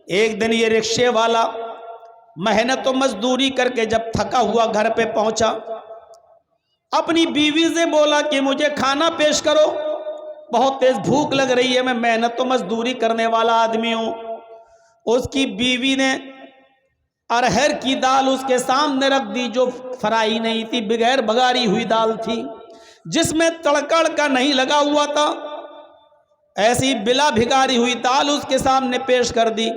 ایک دن یہ رکشے والا محنت و مزدوری کر کے جب تھکا ہوا گھر پہ پہنچا، اپنی بیوی سے بولا کہ مجھے کھانا پیش کرو، بہت تیز بھوک لگ رہی ہے، میں محنت و مزدوری کرنے والا آدمی ہوں۔ اس کی بیوی نے ارہر کی دال اس کے سامنے رکھ دی، جو فرائی نہیں تھی، بغیر بگاری ہوئی دال تھی، جس میں تڑکڑ کا نہیں لگا ہوا تھا، ایسی بلا بھگاری ہوئی دال اس کے سامنے پیش کر دی۔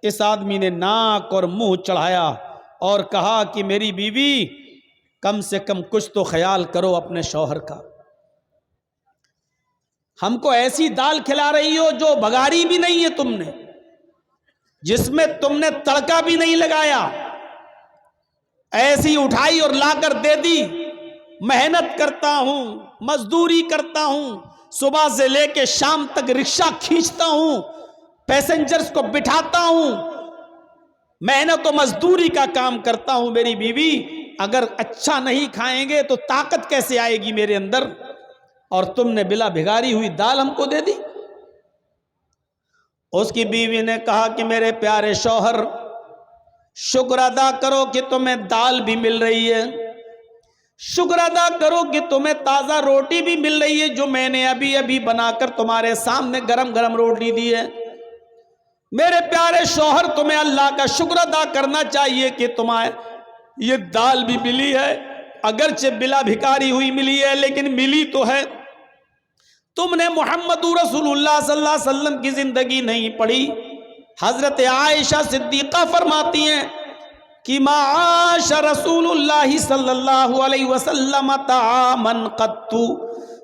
اس آدمی نے ناک اور منہ چڑھایا اور کہا کہ میری بیوی، کم سے کم کچھ تو خیال کرو اپنے شوہر کا، ہم کو ایسی دال کھلا رہی ہو جو بگاری بھی نہیں ہے تم نے، جس میں تم نے تڑکا بھی نہیں لگایا، ایسی اٹھائی اور لا کر دے دی۔ محنت کرتا ہوں، مزدوری کرتا ہوں، صبح سے لے کے شام تک رکشہ کھینچتا ہوں، پیسنجرز کو بٹھاتا ہوں، محنت و مزدوری کا کام کرتا ہوں، میری بیوی اگر اچھا نہیں کھائیں گے تو طاقت کیسے آئے گی میرے اندر، اور تم نے بلا بھگاری ہوئی دال ہم کو دے دی۔ اس کی بیوی نے کہا کہ میرے پیارے شوہر، شکر ادا کرو کہ تمہیں دال بھی مل رہی ہے، شکر ادا کرو کہ تمہیں تازہ روٹی بھی مل رہی ہے، جو میں نے ابھی ابھی بنا کر تمہارے سامنے گرم گرم روٹی دی ہے۔ میرے پیارے شوہر، تمہیں اللہ کا شکر ادا کرنا چاہیے کہ تمہیں یہ دال بھی ملی ہے، اگرچہ بلا بھکاری ہوئی ملی ہے لیکن ملی تو ہے۔ تم نے محمد رسول اللہ صلی اللہ علیہ وسلم کی زندگی نہیں پڑھی۔ حضرت عائشہ صدیقہ فرماتی ہیں کہ ما عاش رسول اللہ صلی اللہ علیہ وسلم طعاما قط،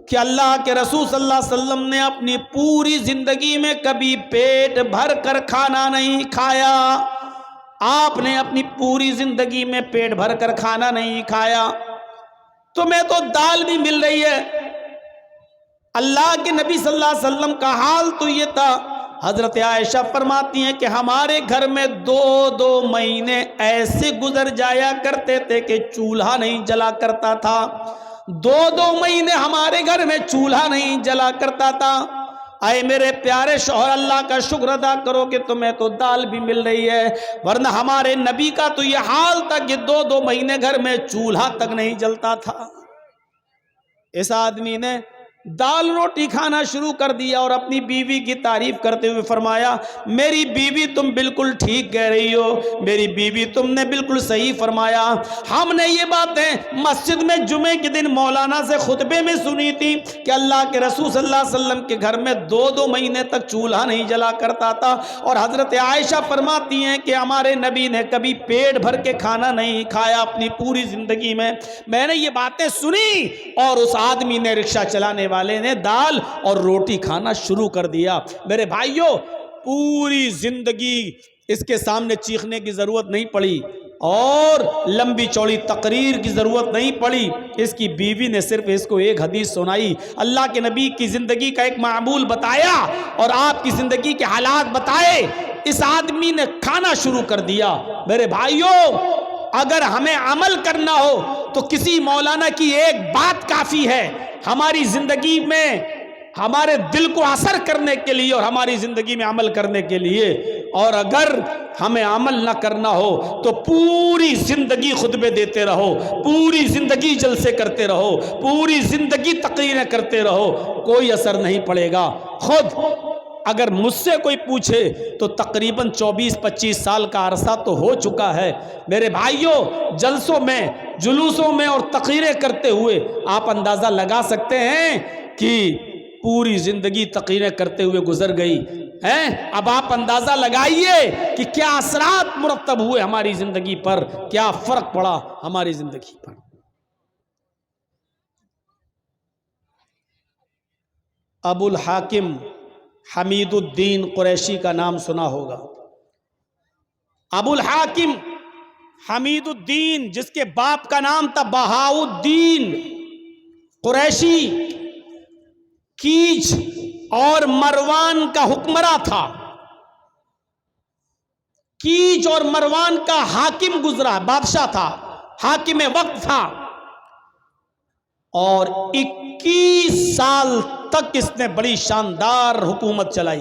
کہ اللہ کے رسول صلی اللہ علیہ وسلم نے اپنی پوری زندگی میں کبھی پیٹ بھر کر کھانا نہیں کھایا۔ آپ نے اپنی پوری زندگی میں پیٹ بھر کر کھانا نہیں کھایا، تمہیں تو دال بھی مل رہی ہے۔ اللہ کے نبی صلی اللہ علیہ وسلم کا حال تو یہ تھا، حضرت عائشہ فرماتی ہیں کہ ہمارے گھر میں دو مہینے ایسے گزر جایا کرتے تھے کہ چولہا نہیں جلا کرتا تھا، دو مہینے ہمارے گھر میں چولہا نہیں جلا کرتا تھا۔ اے میرے پیارے شوہر، اللہ کا شکر ادا کرو کہ تمہیں تو دال بھی مل رہی ہے، ورنہ ہمارے نبی کا تو یہ حال تھا کہ دو مہینے گھر میں چولہا تک نہیں جلتا تھا۔ اس آدمی نے دال روٹی کھانا شروع کر دیا اور اپنی بیوی کی تعریف کرتے ہوئے فرمایا، میری بیوی تم بالکل ٹھیک کہہ رہی ہو، میری بیوی تم نے بالکل صحیح فرمایا۔ ہم نے یہ باتیں مسجد میں جمعے کے دن مولانا سے خطبے میں سنی تھی کہ اللہ کے رسول صلی اللہ علیہ وسلم کے گھر میں دو مہینے تک چولہا نہیں جلا کرتا تھا، اور حضرت عائشہ فرماتی ہیں کہ ہمارے نبی نے کبھی پیٹ بھر کے کھانا نہیں کھایا اپنی پوری زندگی میں۔ میں نے یہ باتیں سنی اور اس آدمی نے، رکشہ چلانے والے نے، دال اور روٹی کھانا شروع کر دیا۔ میرے بھائیوں، پوری زندگی اس کے سامنے چیخنے کی ضرورت نہیں پڑی اور لمبی چوڑی تقریر کی ضرورت نہیں پڑی، اس کی بیوی نے صرف اس کو ایک حدیث سنائی، اللہ کے نبی کی زندگی کا ایک معمول بتایا اور آپ کی زندگی کے حالات بتائے، اس آدمی نے کھانا شروع کر دیا۔ میرے بھائیوں، اگر ہمیں عمل کرنا ہو تو کسی مولانا کی ایک بات کافی ہے ہماری زندگی میں، ہمارے دل کو اثر کرنے کے لیے اور ہماری زندگی میں عمل کرنے کے لیے، اور اگر ہمیں عمل نہ کرنا ہو تو پوری زندگی خطبے دیتے رہو، پوری زندگی جلسے کرتے رہو، پوری زندگی تقریریں کرتے رہو، کوئی اثر نہیں پڑے گا۔ خود اگر مجھ سے کوئی پوچھے تو تقریباً 24-25 سال کا عرصہ تو ہو چکا ہے۔ میرے بھائیوں، جلسوں میں، جلوسوں میں اور تقریریں کرتے ہوئے آپ اندازہ لگا سکتے ہیں کہ پوری زندگی تقریریں کرتے ہوئے گزر گئی ہیں۔ اب آپ اندازہ لگائیے کہ کیا اثرات مرتب ہوئے ہماری زندگی پر، کیا فرق پڑا ہماری زندگی پر۔ ابو الحاکم حمید الدین قریشی کا نام سنا ہوگا۔ ابو الحاکم حمید الدین، جس کے باپ کا نام تھا بہاء الدین قریشی، کیچ اور مروان کا حکمراں تھا، کیچ اور مروان کا حاکم گزرا، بادشاہ تھا، حاکم وقت تھا، اور 21 سال تک اس نے بڑی شاندار حکومت چلائی۔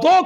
2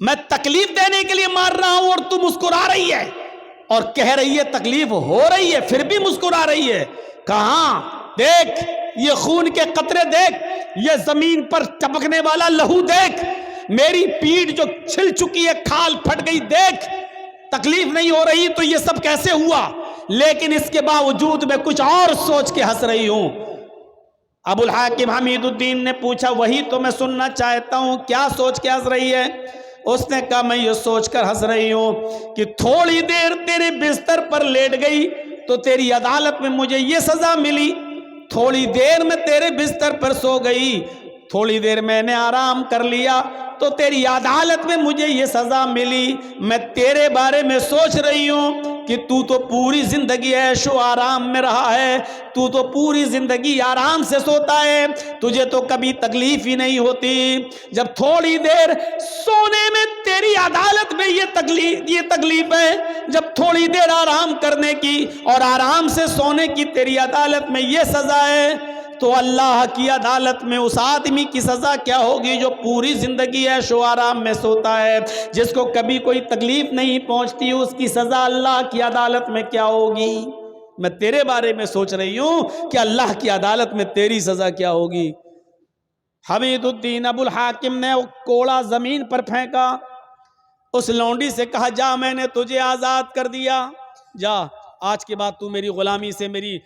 میں تکلیف دینے کے لیے مار رہا ہوں اور تو مسکرا رہی ہے اور کہہ رہی ہے تکلیف ہو رہی ہے پھر بھی مسکرا رہی ہے. کہاں؟ دیکھ یہ خون کے قطرے دیکھ, یہ زمین پر ٹپکنے والا لہو دیکھ, میری پیٹھ جو چھل چکی ہے, کھال پھٹ گئی دیکھ. تکلیف نہیں ہو رہی تو یہ سب کیسے ہوا؟ لیکن اس کے باوجود میں کچھ اور سوچ کے ہنس رہی ہوں. ابو الحاکم حمید الدین نے پوچھا وہی تو میں سننا چاہتا ہوں, کیا سوچ کے ہنس رہی ہے؟ اس نے کہا میں یہ سوچ کر ہنس رہی ہوں کہ تھوڑی دیر تیرے بستر پر لیٹ گئی تو تیری عدالت میں مجھے یہ سزا ملی, تھوڑی دیر میں تیرے بستر پر سو گئی, تھوڑی دیر میں نے آرام کر لیا تو تیری عدالت میں مجھے یہ سزا ملی. میں تیرے بارے میں سوچ رہی ہوں کہ تو پوری زندگی عیش و آرام میں رہا ہے, تو پوری زندگی آرام سے سوتا ہے, تجھے تو کبھی تکلیف ہی نہیں ہوتی. جب تھوڑی دیر سونے میں تیری عدالت میں یہ تکلیف ہے, جب تھوڑی دیر آرام کرنے کی اور آرام سے سونے کی تیری عدالت میں یہ سزا ہے, تو اللہ کی عدالت میں اس آدمی کی سزا کیا ہوگی جو پوری زندگی عیش و آرام میں سوتا ہے, جس کو کبھی کوئی تکلیف نہیں پہنچتی, اس کی سزا اللہ کی عدالت میں کیا ہوگی؟ میں تیرے بارے میں سوچ رہی ہوں کہ اللہ کی عدالت میں تیری سزا کیا ہوگی. حمید الدین ابو الحاکم نے کوڑا زمین پر پھینکا, اس لونڈی سے کہا جا میں نے تجھے آزاد کر دیا, جا آج کے بعد تو میری غلامی سے, میری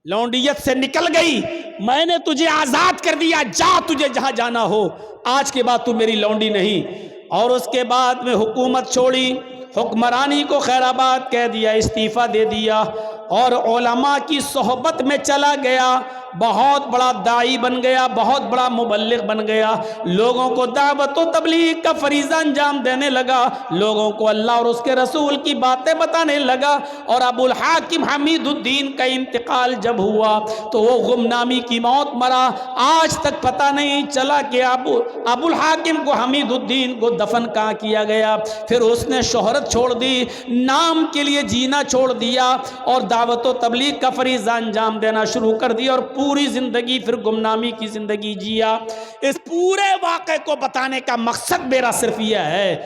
لونڈیت سے نکل گئی, میں نے تجھے آزاد کر دیا, جا تجھے جہاں جانا ہو, آج کے بعد تو میری لونڈی نہیں. اور اس کے بعد میں حکومت چھوڑی, حکمرانی کو خیر آباد کہہ دیا, استعفیٰ دے دیا اور علماء کی صحبت میں چلا گیا, بہت بڑا داعی بن گیا, بہت بڑا مبلغ بن گیا, لوگوں کو دعوت و تبلیغ کا فریضہ انجام دینے لگا, لوگوں کو اللہ اور اس کے رسول کی باتیں بتانے لگا. اور ابو الحاکم حمید الدین کا انتقال جب ہوا تو وہ گمنامی کی موت مرا. آج تک پتہ نہیں چلا کہ ابو الحاکم کو حمید الدین کو دفن کہاں کیا گیا. پھر اس نے شہرت چھوڑ دی, نام کے لیے جینا چھوڑ دیا اور دعوت و تبلیغ کا فریضہ انجام دینا شروع کر دیا اور پوری زندگی پھر گمنامی کی زندگی جیا. اس پورے واقعے کو بتانے کا مقصد میرا صرف یہ ہے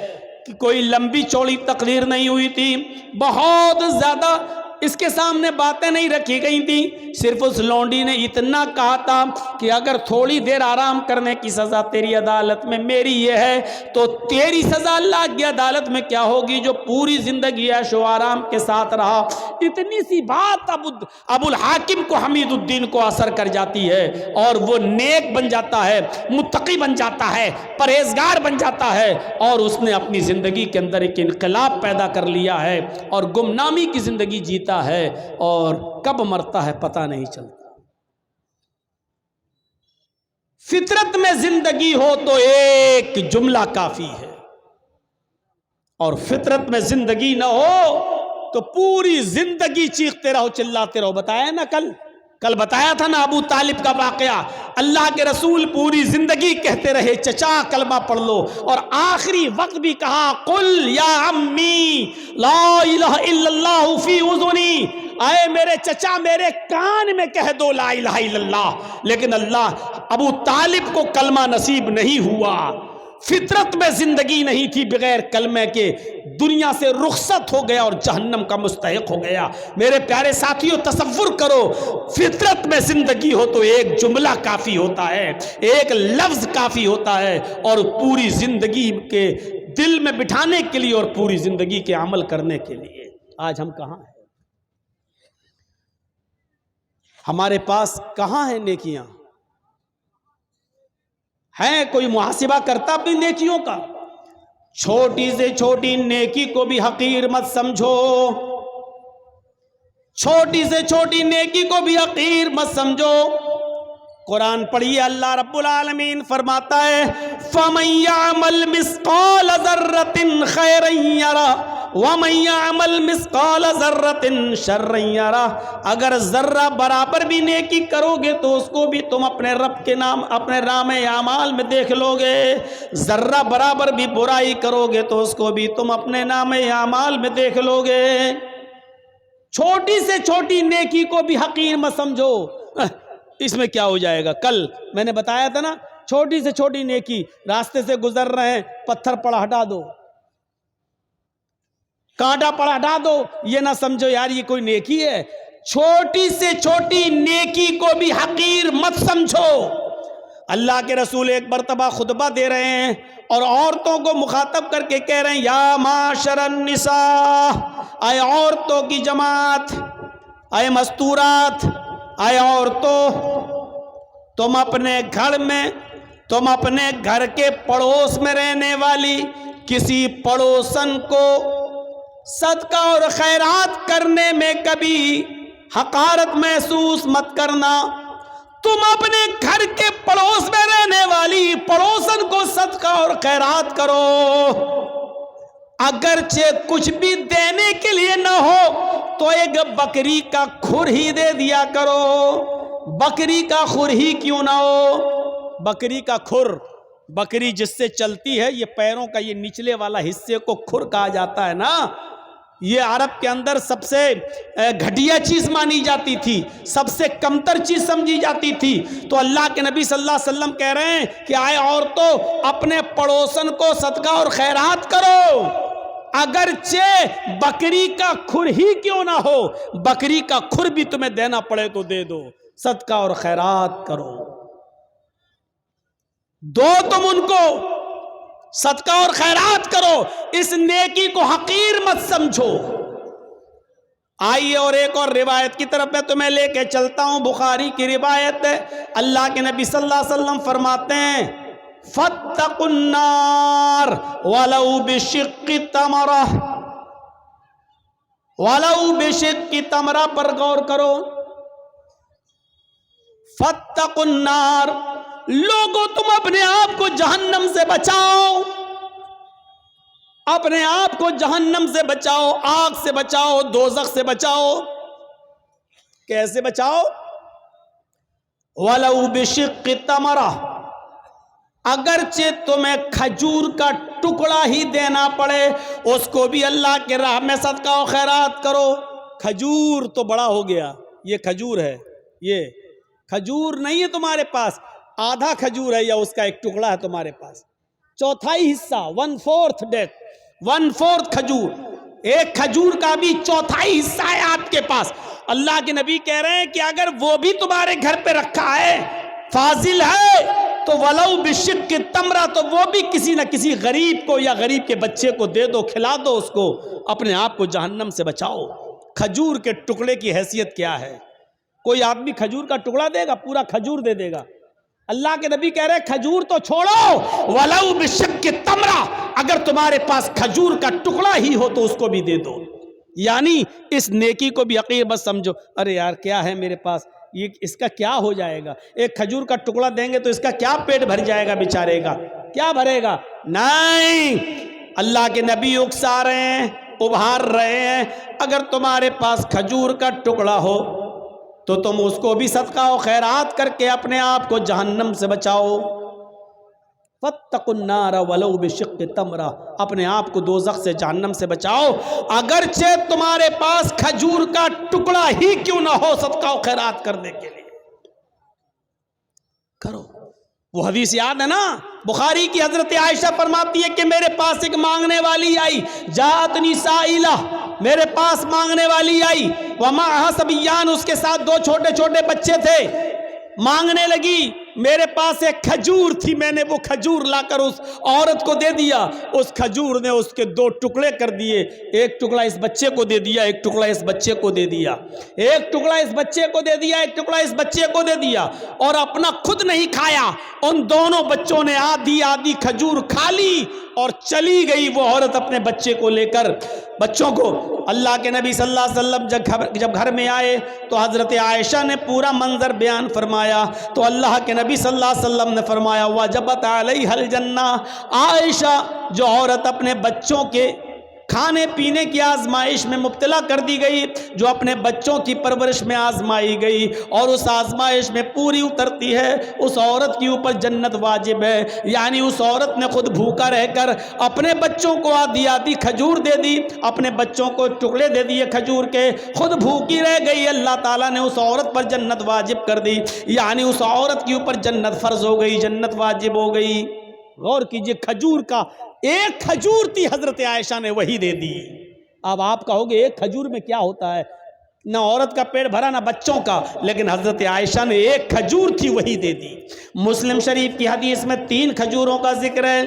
کہ کوئی لمبی چوڑی تقریر نہیں ہوئی تھی, بہت زیادہ اس کے سامنے باتیں نہیں رکھی گئی تھی, صرف اس لونڈی نے اتنا کہا تھا کہ اگر تھوڑی دیر آرام کرنے کی سزا تیری عدالت میں میری یہ ہے تو تیری سزا اللہ کی عدالت میں کیا ہوگی جو پوری زندگی عیش و آرام کے ساتھ رہا. اتنی سی بات ابو الحاکم کو حمید الدین کو اثر کر جاتی ہے اور وہ نیک بن جاتا ہے, متقی بن جاتا ہے, پرہیزگار بن جاتا ہے, اور اس نے اپنی زندگی کے اندر ایک انقلاب پیدا کر لیا ہے اور گمنامی کی زندگی جیتا ہے, اور کب مرتا ہے پتہ نہیں چلتا. فطرت میں زندگی ہو تو ایک جملہ کافی ہے, اور فطرت میں زندگی نہ ہو تو پوری زندگی چیختے رہو, چلاتے رہو. بتایا نا کل بتایا تھا نا ابو طالب کا واقعہ. اللہ کے رسول پوری زندگی کہتے رہے چچا کلمہ پڑھ لو, اور آخری وقت بھی کہا قل یا عمی لا الہ الا اللہ فی اذنی, اے میرے چچا میرے کان میں کہہ دو لا الہ الا اللہ. لیکن اللہ ابو طالب کو کلمہ نصیب نہیں ہوا, فطرت میں زندگی نہیں تھی, بغیر کلمے کے دنیا سے رخصت ہو گیا اور جہنم کا مستحق ہو گیا. میرے پیارے ساتھیوں تصور کرو, فطرت میں زندگی ہو تو ایک جملہ کافی ہوتا ہے, ایک لفظ کافی ہوتا ہے, اور پوری زندگی کے دل میں بٹھانے کے لیے اور پوری زندگی کے عمل کرنے کے لیے. آج ہم کہاں ہیں؟ ہمارے پاس کہاں ہیں نیکیاں؟ ہے کوئی محاسبہ کرتا اپنی نیکیوں کا؟ چھوٹی سے چھوٹی نیکی کو بھی حقیر مت سمجھو, چھوٹی سے چھوٹی نیکی کو بھی حقیر مت سمجھو. قرآن پڑھیے, اللہ رب العالمین فرماتا ہے فَمَن يَعْمَلْ مِثْقَالَ ذَرَّةٍ خَيْرًا يَرَهُ وَمَن يَعْمَلْ مِثْقَالَ ذَرَّةٍ شَرًّا يَرَهُ. اگر ذرہ برابر بھی نیکی کرو گے تو اس کو بھی تم اپنے رب کے نام اپنے نام اعمال میں دیکھ لو گے, ذرہ برابر بھی برائی کرو گے تو اس کو بھی تم اپنے نام اعمال میں دیکھ لو گے. چھوٹی سے چھوٹی نیکی کو بھی حقیر مت سمجھو, اس میں کیا ہو جائے گا. کل میں نے بتایا تھا نا, چھوٹی سے چھوٹی نیکی, راستے سے گزر رہے ہیں, پتھر پڑا ہٹا دو, کانٹا پڑا ہٹا دو, یہ نہ سمجھو یار یہ کوئی نیکی ہے. چھوٹی سے چھوٹی نیکی کو بھی حقیر مت سمجھو. اللہ کے رسول ایک مرتبہ خطبہ دے رہے ہیں اور عورتوں کو مخاطب کر کے کہہ رہے ہیں, یا معاشر النساء, اے عورتوں کی جماعت, اے مستورات, اے عورتوں, تم اپنے گھر میں, تم اپنے گھر کے پڑوس میں رہنے والی کسی پڑوسن کو صدقہ اور خیرات کرنے میں کبھی حقارت محسوس مت کرنا. تم اپنے گھر کے پڑوس میں رہنے والی پڑوسن کو صدقہ اور خیرات کرو, اگرچہ کچھ بھی دینے کے لیے نہ ہو تو ایک بکری کا کھر ہی دے دیا کرو. بکری کا کھر ہی کیوں نہ ہو, بکری کا کھر, بکری جس سے چلتی ہے, یہ پیروں کا یہ نچلے والا حصے کو کھر کہا جاتا ہے نا. یہ عرب کے اندر سب سے گھٹیا چیز مانی جاتی تھی, سب سے کمتر چیز سمجھی جاتی تھی. تو اللہ کے نبی صلی اللہ علیہ وسلم کہہ رہے ہیں کہ آئے عورتوں, اپنے پڑوسن کو صدقہ اور خیرات کرو, اگرچہ بکری کا کھر ہی کیوں نہ ہو, بکری کا کھر بھی تمہیں دینا پڑے تو دے دو, صدقہ اور خیرات کرو, دو تم ان کو, صدقہ اور خیرات کرو, اس نیکی کو حقیر مت سمجھو. آئیے اور ایک اور روایت کی طرف میں تمہیں لے کے چلتا ہوں. بخاری کی روایت ہے, اللہ کے نبی صلی اللہ علیہ وسلم فرماتے ہیں, فاتقوا النار ولو بشق تمرہ, ولو بشق تمرہ پر غور کرو. فاتقوا النار, لوگوں تم اپنے آپ کو جہنم سے بچاؤ, اپنے آپ کو جہنم سے بچاؤ, آگ سے بچاؤ, دوزخ سے بچاؤ. کیسے بچاؤ؟ وَلَوْ بِشِقِّ تَمْرَةٍ, اگرچہ تمہیں کھجور کا ٹکڑا ہی دینا پڑے, اس کو بھی اللہ کے راہ میں صدقہ و خیرات کرو. کھجور تو بڑا ہو گیا, یہ کھجور ہے, یہ کھجور نہیں ہے تمہارے پاس, آدھا کھجور ہے یا اس کا ایک ٹکڑا ہے تمہارے پاس, چوتھائی حصہ, 1/4 ڈیٹ, 1/4 کھجور, ایک کھجور کا بھی چوتھائی حصہ ہے آپ کے پاس. اللہ کے نبی کہہ رہے ہیں کہ اگر وہ بھی تمہارے گھر پہ رکھا ہے, فاضل ہے, تو ولو بشق تمرہ, تو وہ بھی کسی نہ کسی غریب کو یا غریب کے بچے کو دے دو, کھلا دو اس کو, اپنے آپ کو جہنم سے بچاؤ. کھجور کے ٹکڑے کی حیثیت کیا ہے؟ کوئی آدمی کھجور کا ٹکڑا دے گا, پورا کھجور دے دے گا. اللہ کے نبی کہہ رہے ہیں کھجور تو چھوڑو, ولو بشق تمرہ, اگر تمہارے پاس کھجور کا ٹکڑا ہی ہو تو اس کو بھی دے دو. یعنی اس نیکی کو بھی حقیر بس سمجھو. ارے یار کیا ہے میرے پاس, یہ اس کا کیا ہو جائے گا, ایک کھجور کا ٹکڑا دیں گے تو اس کا کیا پیٹ بھر جائے گا بیچارے گا, کیا بھرے گا؟ نہیں, اللہ کے نبی اکسا رہے ہیں, ابھار رہے ہیں, اگر تمہارے پاس کھجور کا ٹکڑا ہو تو تم اس کو بھی صدقہ و خیرات کر کے اپنے آپ کو جہنم سے بچاؤ. فاتقوا النار ولو بشق تمرہ, اپنے آپ کو دوزخ سے, جہنم سے بچاؤ, اگرچہ تمہارے پاس کھجور کا ٹکڑا ہی کیوں نہ ہو, صدقہ و خیرات کرنے کے لیے کرو. وہ حدیث یاد ہے نا, بخاری کی حضرت عائشہ فرماتی ہے کہ میرے پاس ایک مانگنے والی آئی, جاتنی سائلہ, میرے پاس مانگنے والی آئی, ومعہا صبیان, اس کے ساتھ 2 چھوٹے چھوٹے بچے تھے, مانگنے لگی, میرے پاس ایک کھجور تھی, میں نے وہ کھجور لا کر اس عورت کو دے دیا, اس کھجور نے اس کے 2 ٹکڑے کر دیے, ایک ٹکڑا اس بچے کو دے دیا, ایک ٹکڑا اس بچے کو دے دیا, ایک ٹکڑا اس بچے کو دے دیا, ایک ٹکڑا اس بچے کو دے دیا, اور اپنا خود نہیں کھایا. ان دونوں بچوں نے آدھی آدھی کھجور کھا لی اور چلی گئی وہ عورت اپنے بچے کو لے کر, بچوں کو. اللہ کے نبی صلی اللہ علیہ وسلم جب گھر میں آئے تو حضرت عائشہ نے پورا منظر بیان فرمایا, تو اللہ کے نبی صلی اللہ علیہ وسلم نے فرمایا, وجبت علیہ الجنہ, عائشہ جو عورت اپنے بچوں کے کھانے پینے کی آزمائش میں مبتلا کر دی گئی، جو اپنے بچوں کی پرورش میں آزمائی گئی اور اس آزمائش میں پوری اترتی ہے، اس عورت کے اوپر جنت واجب ہے۔ یعنی اس عورت نے خود بھوکا رہ کر اپنے بچوں کو آدھی آدھی کھجور دے دی، اپنے بچوں کو ٹکڑے دے دیے کھجور کے، خود بھوکی رہ گئی، اللہ تعالیٰ نے اس عورت پر جنت واجب کر دی، یعنی اس عورت کے اوپر جنت فرض ہو گئی، جنت واجب ہو گئی۔ غور کیجئے، کھجور کا ایک کھجور تھی، حضرت عائشہ نے وہی دے دی۔ اب آپ کہو گے ایک کھجور میں کیا ہوتا ہے، نہ عورت کا پیٹ بھرا نہ بچوں کا، لیکن حضرت عائشہ نے ایک کھجور تھی وہی دے دی۔ مسلم شریف کی حدیث میں 3 کھجوروں کا ذکر ہے،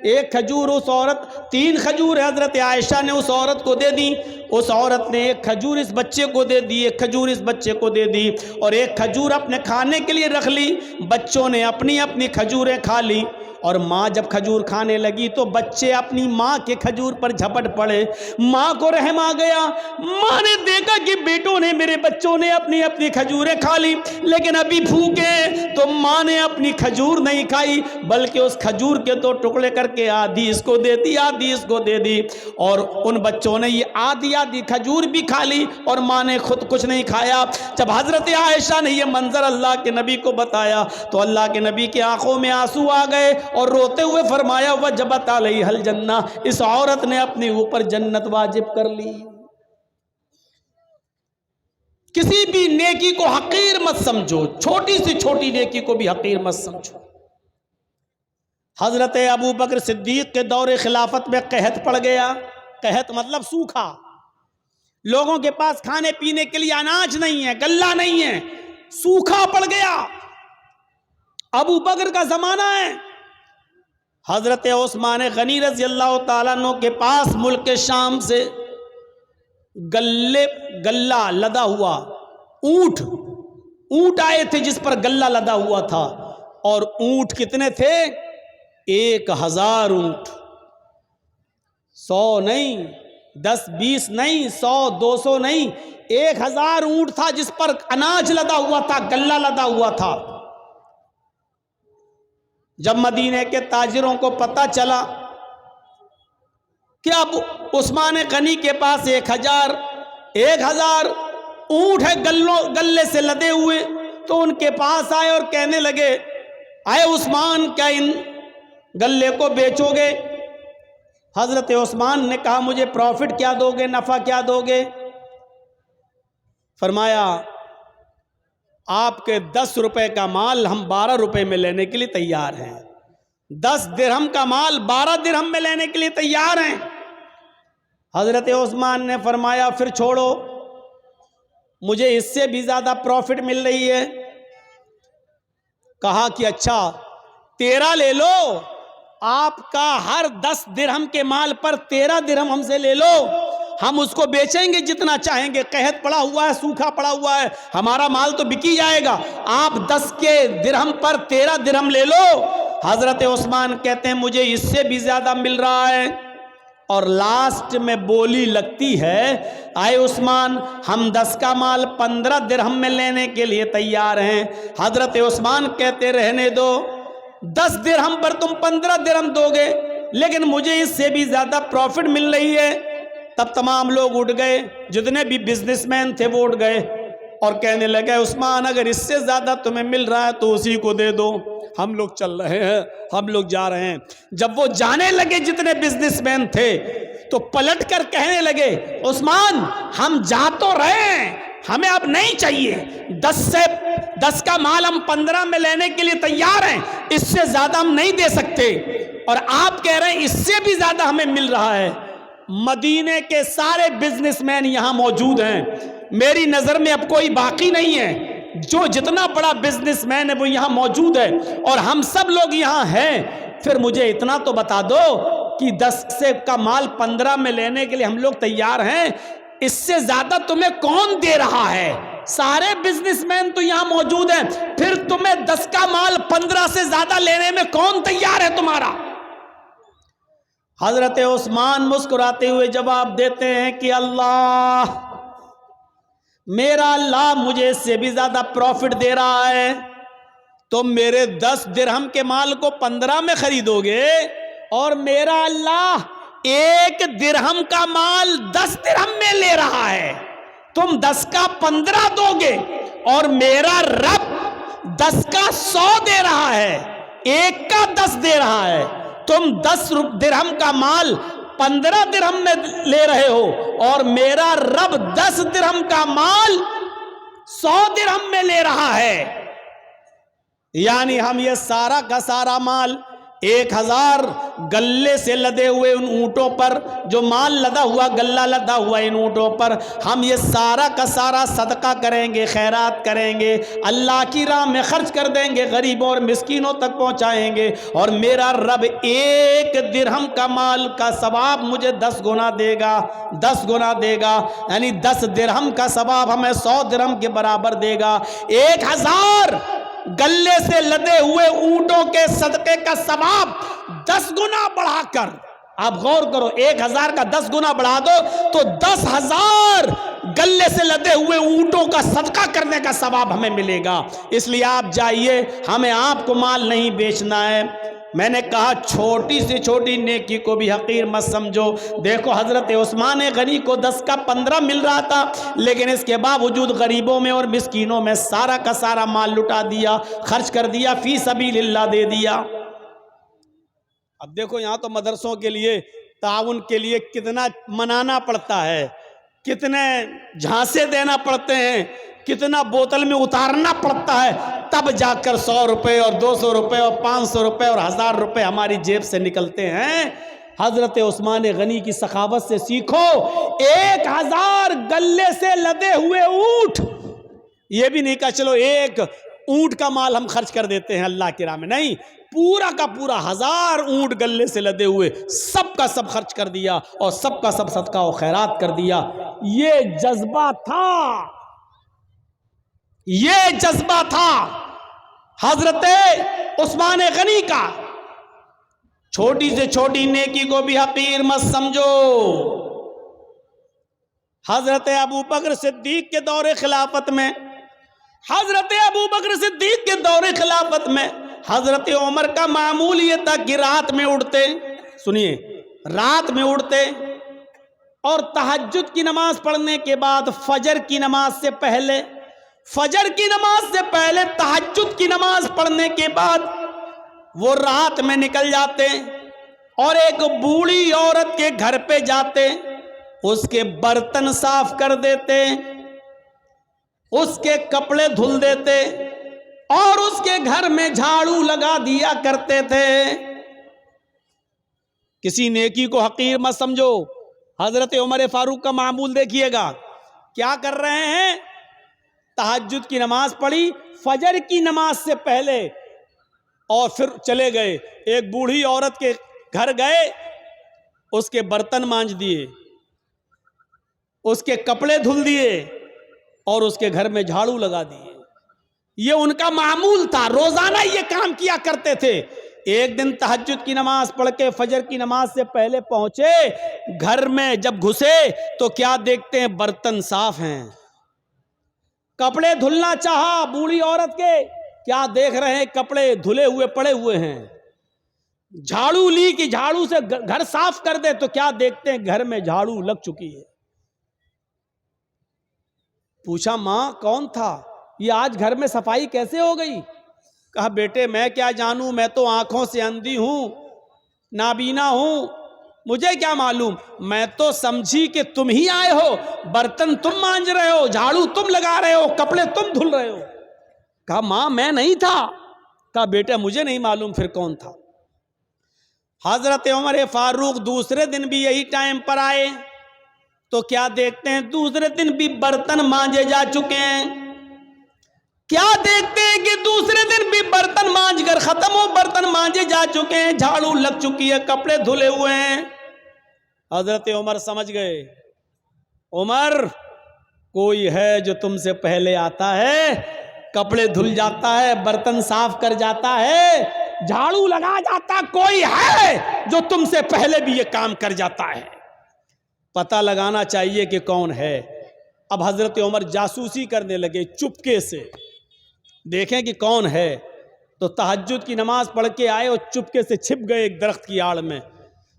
ایک کھجور اس عورت، 3 کھجور حضرت عائشہ نے اس عورت کو دے دی، اس عورت نے ایک کھجور اس بچے کو دے دی، ایک کھجور اس بچے کو دے دی، اور ایک کھجور اپنے کھانے کے لیے رکھ لی، بچوں نے اپنی اپنی کھجوریں کھا لی، اور ماں جب کھجور کھانے لگی تو بچے اپنی ماں کے کھجور پر جھپٹ پڑے، ماں کو رحم آ گیا، ماں نے دیکھا کہ بیٹوں نے، میرے بچوں نے اپنی اپنی کھجوریں کھا لی، لیکن ابھی بھوکے، تو ماں نے اپنی کھجور نہیں کھائی، بلکہ اس کھجور کے 2 ٹکڑے کر کے آدھی اس کو دے دی، آدھی اس کو دے دی، اور ان بچوں نے یہ آدھی آدھی کھجور بھی کھا لی اور ماں نے خود کچھ نہیں کھایا۔ جب حضرت عائشہ نے یہ منظر اللہ کے نبی کو بتایا تو اللہ کے نبی کی آنکھوں میں آنسو آ گئے اور روتے ہوئے فرمایا وجبت علیہ الجنہ، اس عورت نے اپنے اوپر جنت واجب کر لی۔ کسی بھی نیکی کو حقیر مت سمجھو، چھوٹی سی چھوٹی نیکی کو بھی حقیر مت سمجھو۔ حضرت ابو بکر صدیق کے دور خلافت میں قحط پڑ گیا، قحط مطلب سوکھا، لوگوں کے پاس کھانے پینے کے لیے اناج نہیں ہے، غلہ نہیں ہے، سوکھا پڑ گیا، ابو بکر کا زمانہ ہے۔ حضرت عثمان غنی رضی اللہ تعالیٰ عنہ کے پاس ملک شام سے غلہ لدا ہوا، اونٹ آئے تھے جس پر غلہ لدا ہوا تھا، اور اونٹ کتنے تھے؟ 1000 اونٹ، 100 نہیں، 10 20 نہیں، 100 200 نہیں، 1000 اونٹ تھا جس پر اناج لدا ہوا تھا، غلہ لدا ہوا تھا۔ جب مدینے کے تاجروں کو پتہ چلا کہ اب عثمان غنی کے پاس 1000 اونٹ ہے غلے سے لدے ہوئے، تو ان کے پاس آئے اور کہنے لگے اے عثمان، کیا ان غلے کو بیچو گے؟ حضرت عثمان نے کہا مجھے پروفٹ کیا دو گے، نفع کیا دو گے؟ فرمایا آپ کے 10 روپے کا مال ہم 12 روپے میں لینے کے لیے تیار ہیں، 10 درہم کا مال 12 درہم میں لینے کے لیے تیار ہیں۔ حضرت عثمان نے فرمایا پھر چھوڑو، مجھے اس سے بھی زیادہ پروفٹ مل رہی ہے۔ کہا کہ اچھا 13 لے لو، آپ کا ہر 10 درہم کے مال پر 13 درہم ہم سے لے لو، ہم اس کو بیچیں گے جتنا چاہیں گے، قحط پڑا ہوا ہے، سوکھا پڑا ہوا ہے، ہمارا مال تو بکی جائے گا، آپ 10 کے درہم پر 13 درہم لے لو۔ حضرت عثمان کہتے ہیں مجھے اس سے بھی زیادہ مل رہا ہے، اور لاسٹ میں بولی لگتی ہے اے عثمان ہم 10 کا مال 15 درہم میں لینے کے لیے تیار ہیں۔ حضرت عثمان کہتے رہنے دو، 10 درہم پر تم 15 درہم دو گے، لیکن مجھے اس سے بھی زیادہ پروفٹ مل رہی ہے۔ تب تمام لوگ اٹھ گئے، جتنے بھی بزنس مین تھے وہ اٹھ گئے اور کہنے لگے عثمان اگر اس سے زیادہ تمہیں مل رہا ہے تو اسی کو دے دو، ہم لوگ چل رہے ہیں، ہم لوگ جا رہے ہیں۔ جب وہ جانے لگے جتنے بزنس مین تھے تو پلٹ کر کہنے لگے عثمان ہم جا تو رہے ہیں، ہمیں اب نہیں چاہیے، 10 کا مال ہم 15 میں لینے کے لیے تیار ہیں، اس سے زیادہ ہم نہیں دے سکتے، اور آپ کہہ رہے ہیں اس سے بھی زیادہ ہمیں مل رہا ہے۔ مدینے کے سارے بزنس مین یہاں موجود ہیں، میری نظر میں اب کوئی باقی نہیں ہے، جو جتنا بڑا بزنس مین ہے وہ یہاں موجود ہے اور ہم سب لوگ یہاں ہیں۔ پھر مجھے اتنا تو بتا دو کہ 10 کا مال 15 میں لینے کے لیے ہم لوگ تیار ہیں، اس سے زیادہ تمہیں کون دے رہا ہے؟ سارے بزنس مین تو یہاں موجود ہیں، پھر تمہیں 10 کا مال 15 سے زیادہ لینے میں کون تیار ہے تمہارا؟ حضرت عثمان مسکراتے ہوئے جواب دیتے ہیں کہ اللہ، میرا اللہ مجھے اس سے بھی زیادہ پروفٹ دے رہا ہے، تم میرے 10 درہم کے مال کو 15 میں خریدو گے، اور میرا اللہ ایک درہم کا مال 10 درہم میں لے رہا ہے، تم 10 کا 15 دو گے، اور میرا رب 10 کا 100 دے رہا ہے، 1 کا 10 دے رہا ہے، تم 10 درہم کا مال 15 درہم میں لے رہے ہو، اور میرا رب 10 درہم کا مال 100 درہم میں لے رہا ہے۔ یعنی ہم یہ سارا کا سارا مال 1000 گلے سے لدے ہوئے ان اونٹوں پر، جو مال لدا ہوا، گلہ لدا ہوا ان اونٹوں پر، ہم یہ سارا کا سارا صدقہ کریں گے، خیرات کریں گے، اللہ کی راہ میں خرچ کر دیں گے، غریبوں اور مسکینوں تک پہنچائیں گے، اور میرا رب 1 درہم کا مال کا ثواب مجھے 10 گنا دے گا، 10 گنا دے گا، یعنی 10 درہم کا ثواب ہمیں 100 درہم کے برابر دے گا۔ 1000 گلے سے لدے ہوئے اونٹوں کے صدقے کا ثواب 10 گنا بڑھا کر، آپ غور کرو، 1000 کا 10 گنا بڑھا دو تو 10,000 گلے سے لدے ہوئے اونٹوں کا صدقہ کرنے کا ثواب ہمیں ملے گا۔ اس لیے آپ جائیے، ہمیں آپ کو مال نہیں بیچنا ہے۔ میں نے کہا چھوٹی سے چھوٹی نیکی کو بھی حقیر مت سمجھو۔ دیکھو حضرت عثمان غنی کو 10 کا 15 مل رہا تھا، لیکن اس کے باوجود غریبوں میں اور مسکینوں میں سارا کا سارا مال لٹا دیا، خرچ کر دیا، فی سبیل اللہ دے دیا۔ اب دیکھو یہاں تو مدرسوں کے لیے تعاون کے لیے کتنا منانا پڑتا ہے، کتنے جھانسے دینا پڑتے ہیں، کتنا بوتل میں اتارنا پڑتا ہے، تب جا کر 100 روپے اور 200 روپے اور 500 روپے اور 1000 روپے ہماری جیب سے نکلتے ہیں۔ حضرت عثمان غنی کی سخاوت سے سیکھو۔ 1000 گلے سے لدے ہوئے اونٹ، یہ بھی نہیں کہا چلو 1 اونٹ کا مال ہم خرچ کر دیتے ہیں اللہ کی راہ میں، نہیں، پورا کا پورا 1000 اونٹ گلے سے لدے ہوئے سب کا سب خرچ کر دیا، اور سب کا سب صدقہ و خیرات کر دیا۔ یہ جذبہ تھا، یہ جذبہ تھا حضرت عثمان غنی کا۔ چھوٹی سے چھوٹی نیکی کو بھی حقیر مت سمجھو۔ حضرت ابوبکر صدیق کے دور خلافت میں، حضرت ابوبکر صدیق کے دور خلافت میں حضرت عمر کا معمول یہ تھا کہ رات میں اٹھتے، سنیے، رات میں اٹھتے اور تہجد کی نماز پڑھنے کے بعد فجر کی نماز سے پہلے، فجر کی نماز سے پہلے تہجد کی نماز پڑھنے کے بعد وہ رات میں نکل جاتے اور ایک بوڑھی عورت کے گھر پہ جاتے، اس کے برتن صاف کر دیتے، اس کے کپڑے دھل دیتے اور اس کے گھر میں جھاڑو لگا دیا کرتے تھے۔ کسی نیکی کو حقیر مت سمجھو۔ حضرت عمر فاروق کا معمول دیکھیے گا، کیا کر رہے ہیں؟ تہجد کی نماز پڑھی فجر کی نماز سے پہلے اور پھر چلے گئے، ایک بوڑھی عورت کے گھر گئے، اس کے برتن مانج دیے، اس کے کپڑے دھل دیے اور اس کے گھر میں جھاڑو لگا دیے۔ یہ ان کا معمول تھا، روزانہ یہ کام کیا کرتے تھے۔ ایک دن تہجد کی نماز پڑھ کے فجر کی نماز سے پہلے پہنچے، گھر میں جب گھسے تو کیا دیکھتے ہیں؟ برتن صاف ہیں، کپڑے دھلنا چاہا بوڑھی عورت کے، کیا دیکھ رہے ہیں؟ کپڑے دھلے ہوئے پڑے ہوئے ہیں۔ جھاڑو لی کہ جھاڑو سے گھر صاف کر دے تو کیا دیکھتے ہیں؟ گھر میں جھاڑو لگ چکی ہے۔ پوچھا ماں کون تھا؟ یہ آج گھر میں صفائی کیسے ہو گئی؟ کہا بیٹے میں کیا جانوں، میں تو آنکھوں سے اندھی ہوں، نابینا ہوں، مجھے کیا معلوم، میں تو سمجھی کہ تم ہی آئے ہو، برتن تم مانج رہے ہو، جھاڑو تم لگا رہے ہو، کپڑے تم دھل رہے ہو۔ کہا ماں میں نہیں تھا۔ کہا بیٹا مجھے نہیں معلوم پھر کون تھا۔ حضرت عمر فاروق دوسرے دن بھی یہی ٹائم پر آئے تو کیا دیکھتے ہیں؟ دوسرے دن بھی برتن مانجے جا چکے ہیں۔ کیا دیکھتے ہیں کہ دوسرے دن بھی برتن مانج کر ختم ہو، برتن مانجے جا چکے ہیں، جھاڑو لگ چکی ہے، کپڑے دھلے ہوئے ہیں۔ حضرت عمر سمجھ گئے، عمر کوئی ہے جو تم سے پہلے آتا ہے، کپڑے دھل جاتا ہے، برتن صاف کر جاتا ہے، جھاڑو لگا جاتا، کوئی ہے جو تم سے پہلے بھی یہ کام کر جاتا ہے۔ پتہ لگانا چاہیے کہ کون ہے۔ اب حضرت عمر جاسوسی کرنے لگے چپکے سے، دیکھیں کہ کون ہے۔ تو تہجد کی نماز پڑھ کے آئے اور چپکے سے چھپ گئے ایک درخت کی آڑ میں۔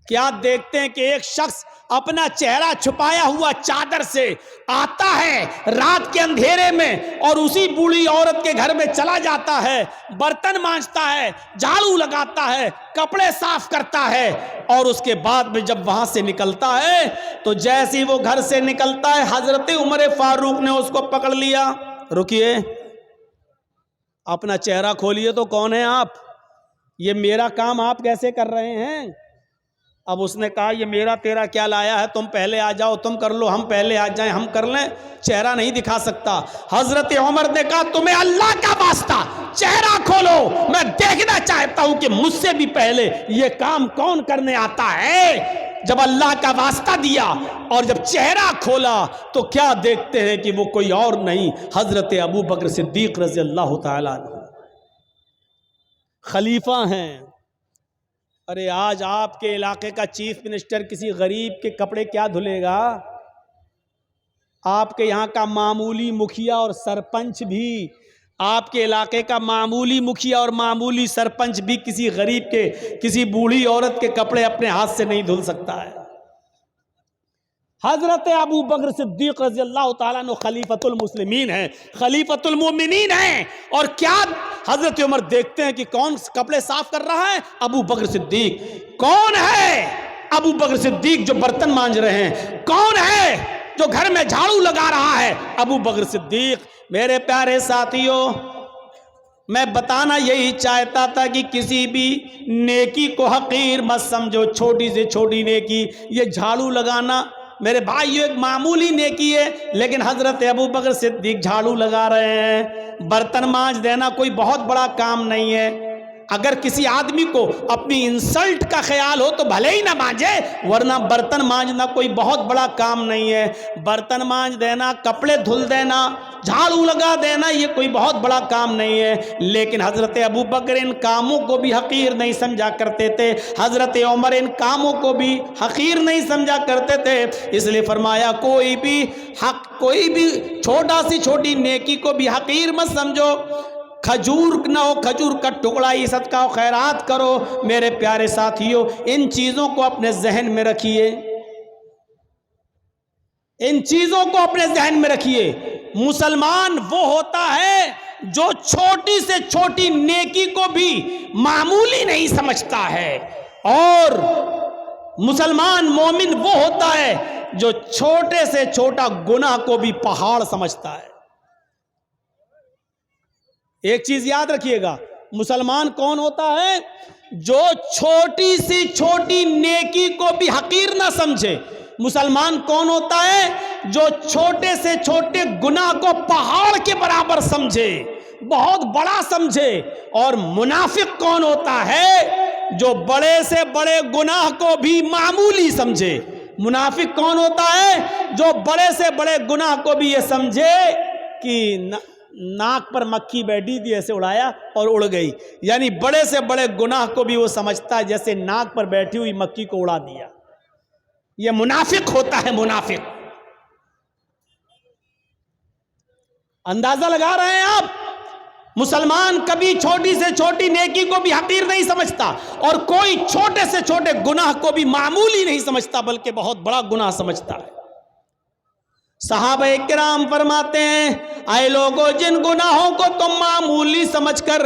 کیا دیکھتے ہیں کہ ایک شخص اپنا چہرہ چھپایا ہوا چادر سے آتا ہے رات کے اندھیرے میں اور اسی بوڑھی عورت کے گھر میں چلا جاتا ہے، برتن مانجتا ہے، جھاڑو لگاتا ہے، کپڑے صاف کرتا ہے، اور اس کے بعد میں جب وہاں سے نکلتا ہے تو جیسے ہی وہ گھر سے نکلتا ہے حضرت عمر فاروق نے اس کو پکڑ لیا، رکیے، اپنا چہرہ کھولیے تو کون ہیں آپ؟ یہ میرا کام آپ کیسے کر رہے ہیں؟ اب اس نے کہا یہ میرا تیرا کیا لایا ہے، تم پہلے آ جاؤ، تم کر لو، ہم پہلے آ جائیں، ہم کر لیں، چہرہ نہیں دکھا سکتا۔ حضرت عمر نے کہا تمہیں اللہ کا واسطہ چہرہ کھولو، میں دیکھنا چاہتا ہوں کہ مجھ سے بھی پہلے یہ کام کون کرنے آتا ہے۔ جب اللہ کا واسطہ دیا اور جب چہرہ کھولا تو کیا دیکھتے ہیں کہ وہ کوئی اور نہیں، حضرت ابو بکر صدیق رضی اللہ تعالیٰ عنہ خلیفہ ہیں۔ ارے آج آپ کے علاقے کا چیف منسٹر کسی غریب کے کپڑے کیا دھلے گا؟ آپ کے یہاں کا معمولی مکھیا اور سرپنچ بھی، آپ کے علاقے کا معمولی مکھیا اور معمولی سرپنچ بھی کسی غریب کے، کسی بوڑھی عورت کے کپڑے اپنے ہاتھ سے نہیں دھل سکتا ہے۔ حضرت ابو بکر صدیق رضی اللہ تعالیٰ عنہ خلیفۃ المسلمین ہیں، خلیفۃ المومنین ہیں، اور کیا حضرت عمر دیکھتے ہیں کہ کون کپڑے صاف کر رہا ہے؟ ابو بکر صدیق۔ کون ہے ابو بکر صدیق جو برتن مانج رہے ہیں؟ کون ہے جو گھر میں جھاڑو لگا رہا ہے؟ ابو بکر صدیق۔ میرے پیارے ساتھیوں، میں بتانا یہی چاہتا تھا کہ کسی بھی نیکی کو حقیر مت سمجھو، چھوٹی سے چھوٹی نیکی، یہ جھاڑو لگانا میرے بھائیو ایک معمولی نیکی ہے، لیکن حضرت ابو بکر صدیق جھاڑو لگا رہے ہیں۔ برتن مانج دینا کوئی بہت بڑا کام نہیں ہے۔ اگر کسی آدمی کو اپنی انسلٹ کا خیال ہو تو بھلے ہی نہ مانجے، ورنہ برتن مانجنا کوئی بہت بڑا کام نہیں ہے۔ برتن مانج دینا، کپڑے دھل دینا، جھاڑو لگا دینا، یہ کوئی بہت بڑا کام نہیں ہے۔ لیکن حضرت ابو بکر ان کاموں کو بھی حقیر نہیں سمجھا کرتے تھے، حضرت عمر ان کاموں کو بھی حقیر نہیں سمجھا کرتے تھے، اس لیے فرمایا کوئی بھی چھوٹا سی چھوٹی نیکی کو بھی حقیر مت سمجھو۔ کھجور نہ ہو، کھجور کا ٹکڑا ہی صدقہ و خیرات کرو۔ میرے پیارے ساتھیوں، ان چیزوں کو اپنے ذہن میں رکھیے، ان چیزوں کو اپنے ذہن میں رکھیے۔ مسلمان وہ ہوتا ہے جو چھوٹی سے چھوٹی نیکی کو بھی معمولی نہیں سمجھتا ہے، اور مسلمان مومن وہ ہوتا ہے جو چھوٹے سے چھوٹا گناہ کو بھی پہاڑ سمجھتا ہے۔ ایک چیز یاد رکھیے گا، مسلمان کون ہوتا ہے؟ جو چھوٹی سی چھوٹی نیکی کو بھی حقیر نہ سمجھے۔ مسلمان کون ہوتا ہے؟ جو چھوٹے سے چھوٹے گناہ کو پہاڑ کے برابر سمجھے، بہت بڑا سمجھے۔ اور منافق کون ہوتا ہے؟ جو بڑے سے بڑے گناہ کو بھی معمولی سمجھے۔ منافق کون ہوتا ہے؟ جو بڑے سے بڑے گناہ کو بھی یہ سمجھے کہ ناک پر مکھی بیٹھی تھی ایسے اڑایا اور اڑ گئی، یعنی بڑے سے بڑے گناہ کو بھی وہ سمجھتا ہے جیسے ناک پر بیٹھی ہوئی مکھی کو اڑا دیا۔ یہ منافق ہوتا ہے، منافق۔ اندازہ لگا رہے ہیں آپ؟ مسلمان کبھی چھوٹی سے چھوٹی نیکی کو بھی حقیر نہیں سمجھتا، اور کوئی چھوٹے سے چھوٹے گناہ کو بھی معمولی نہیں سمجھتا بلکہ بہت بڑا گناہ سمجھتا ہے۔ صحابہ کرام فرماتے ہیں، اے لوگو جن گناہوں کو تم معمولی سمجھ کر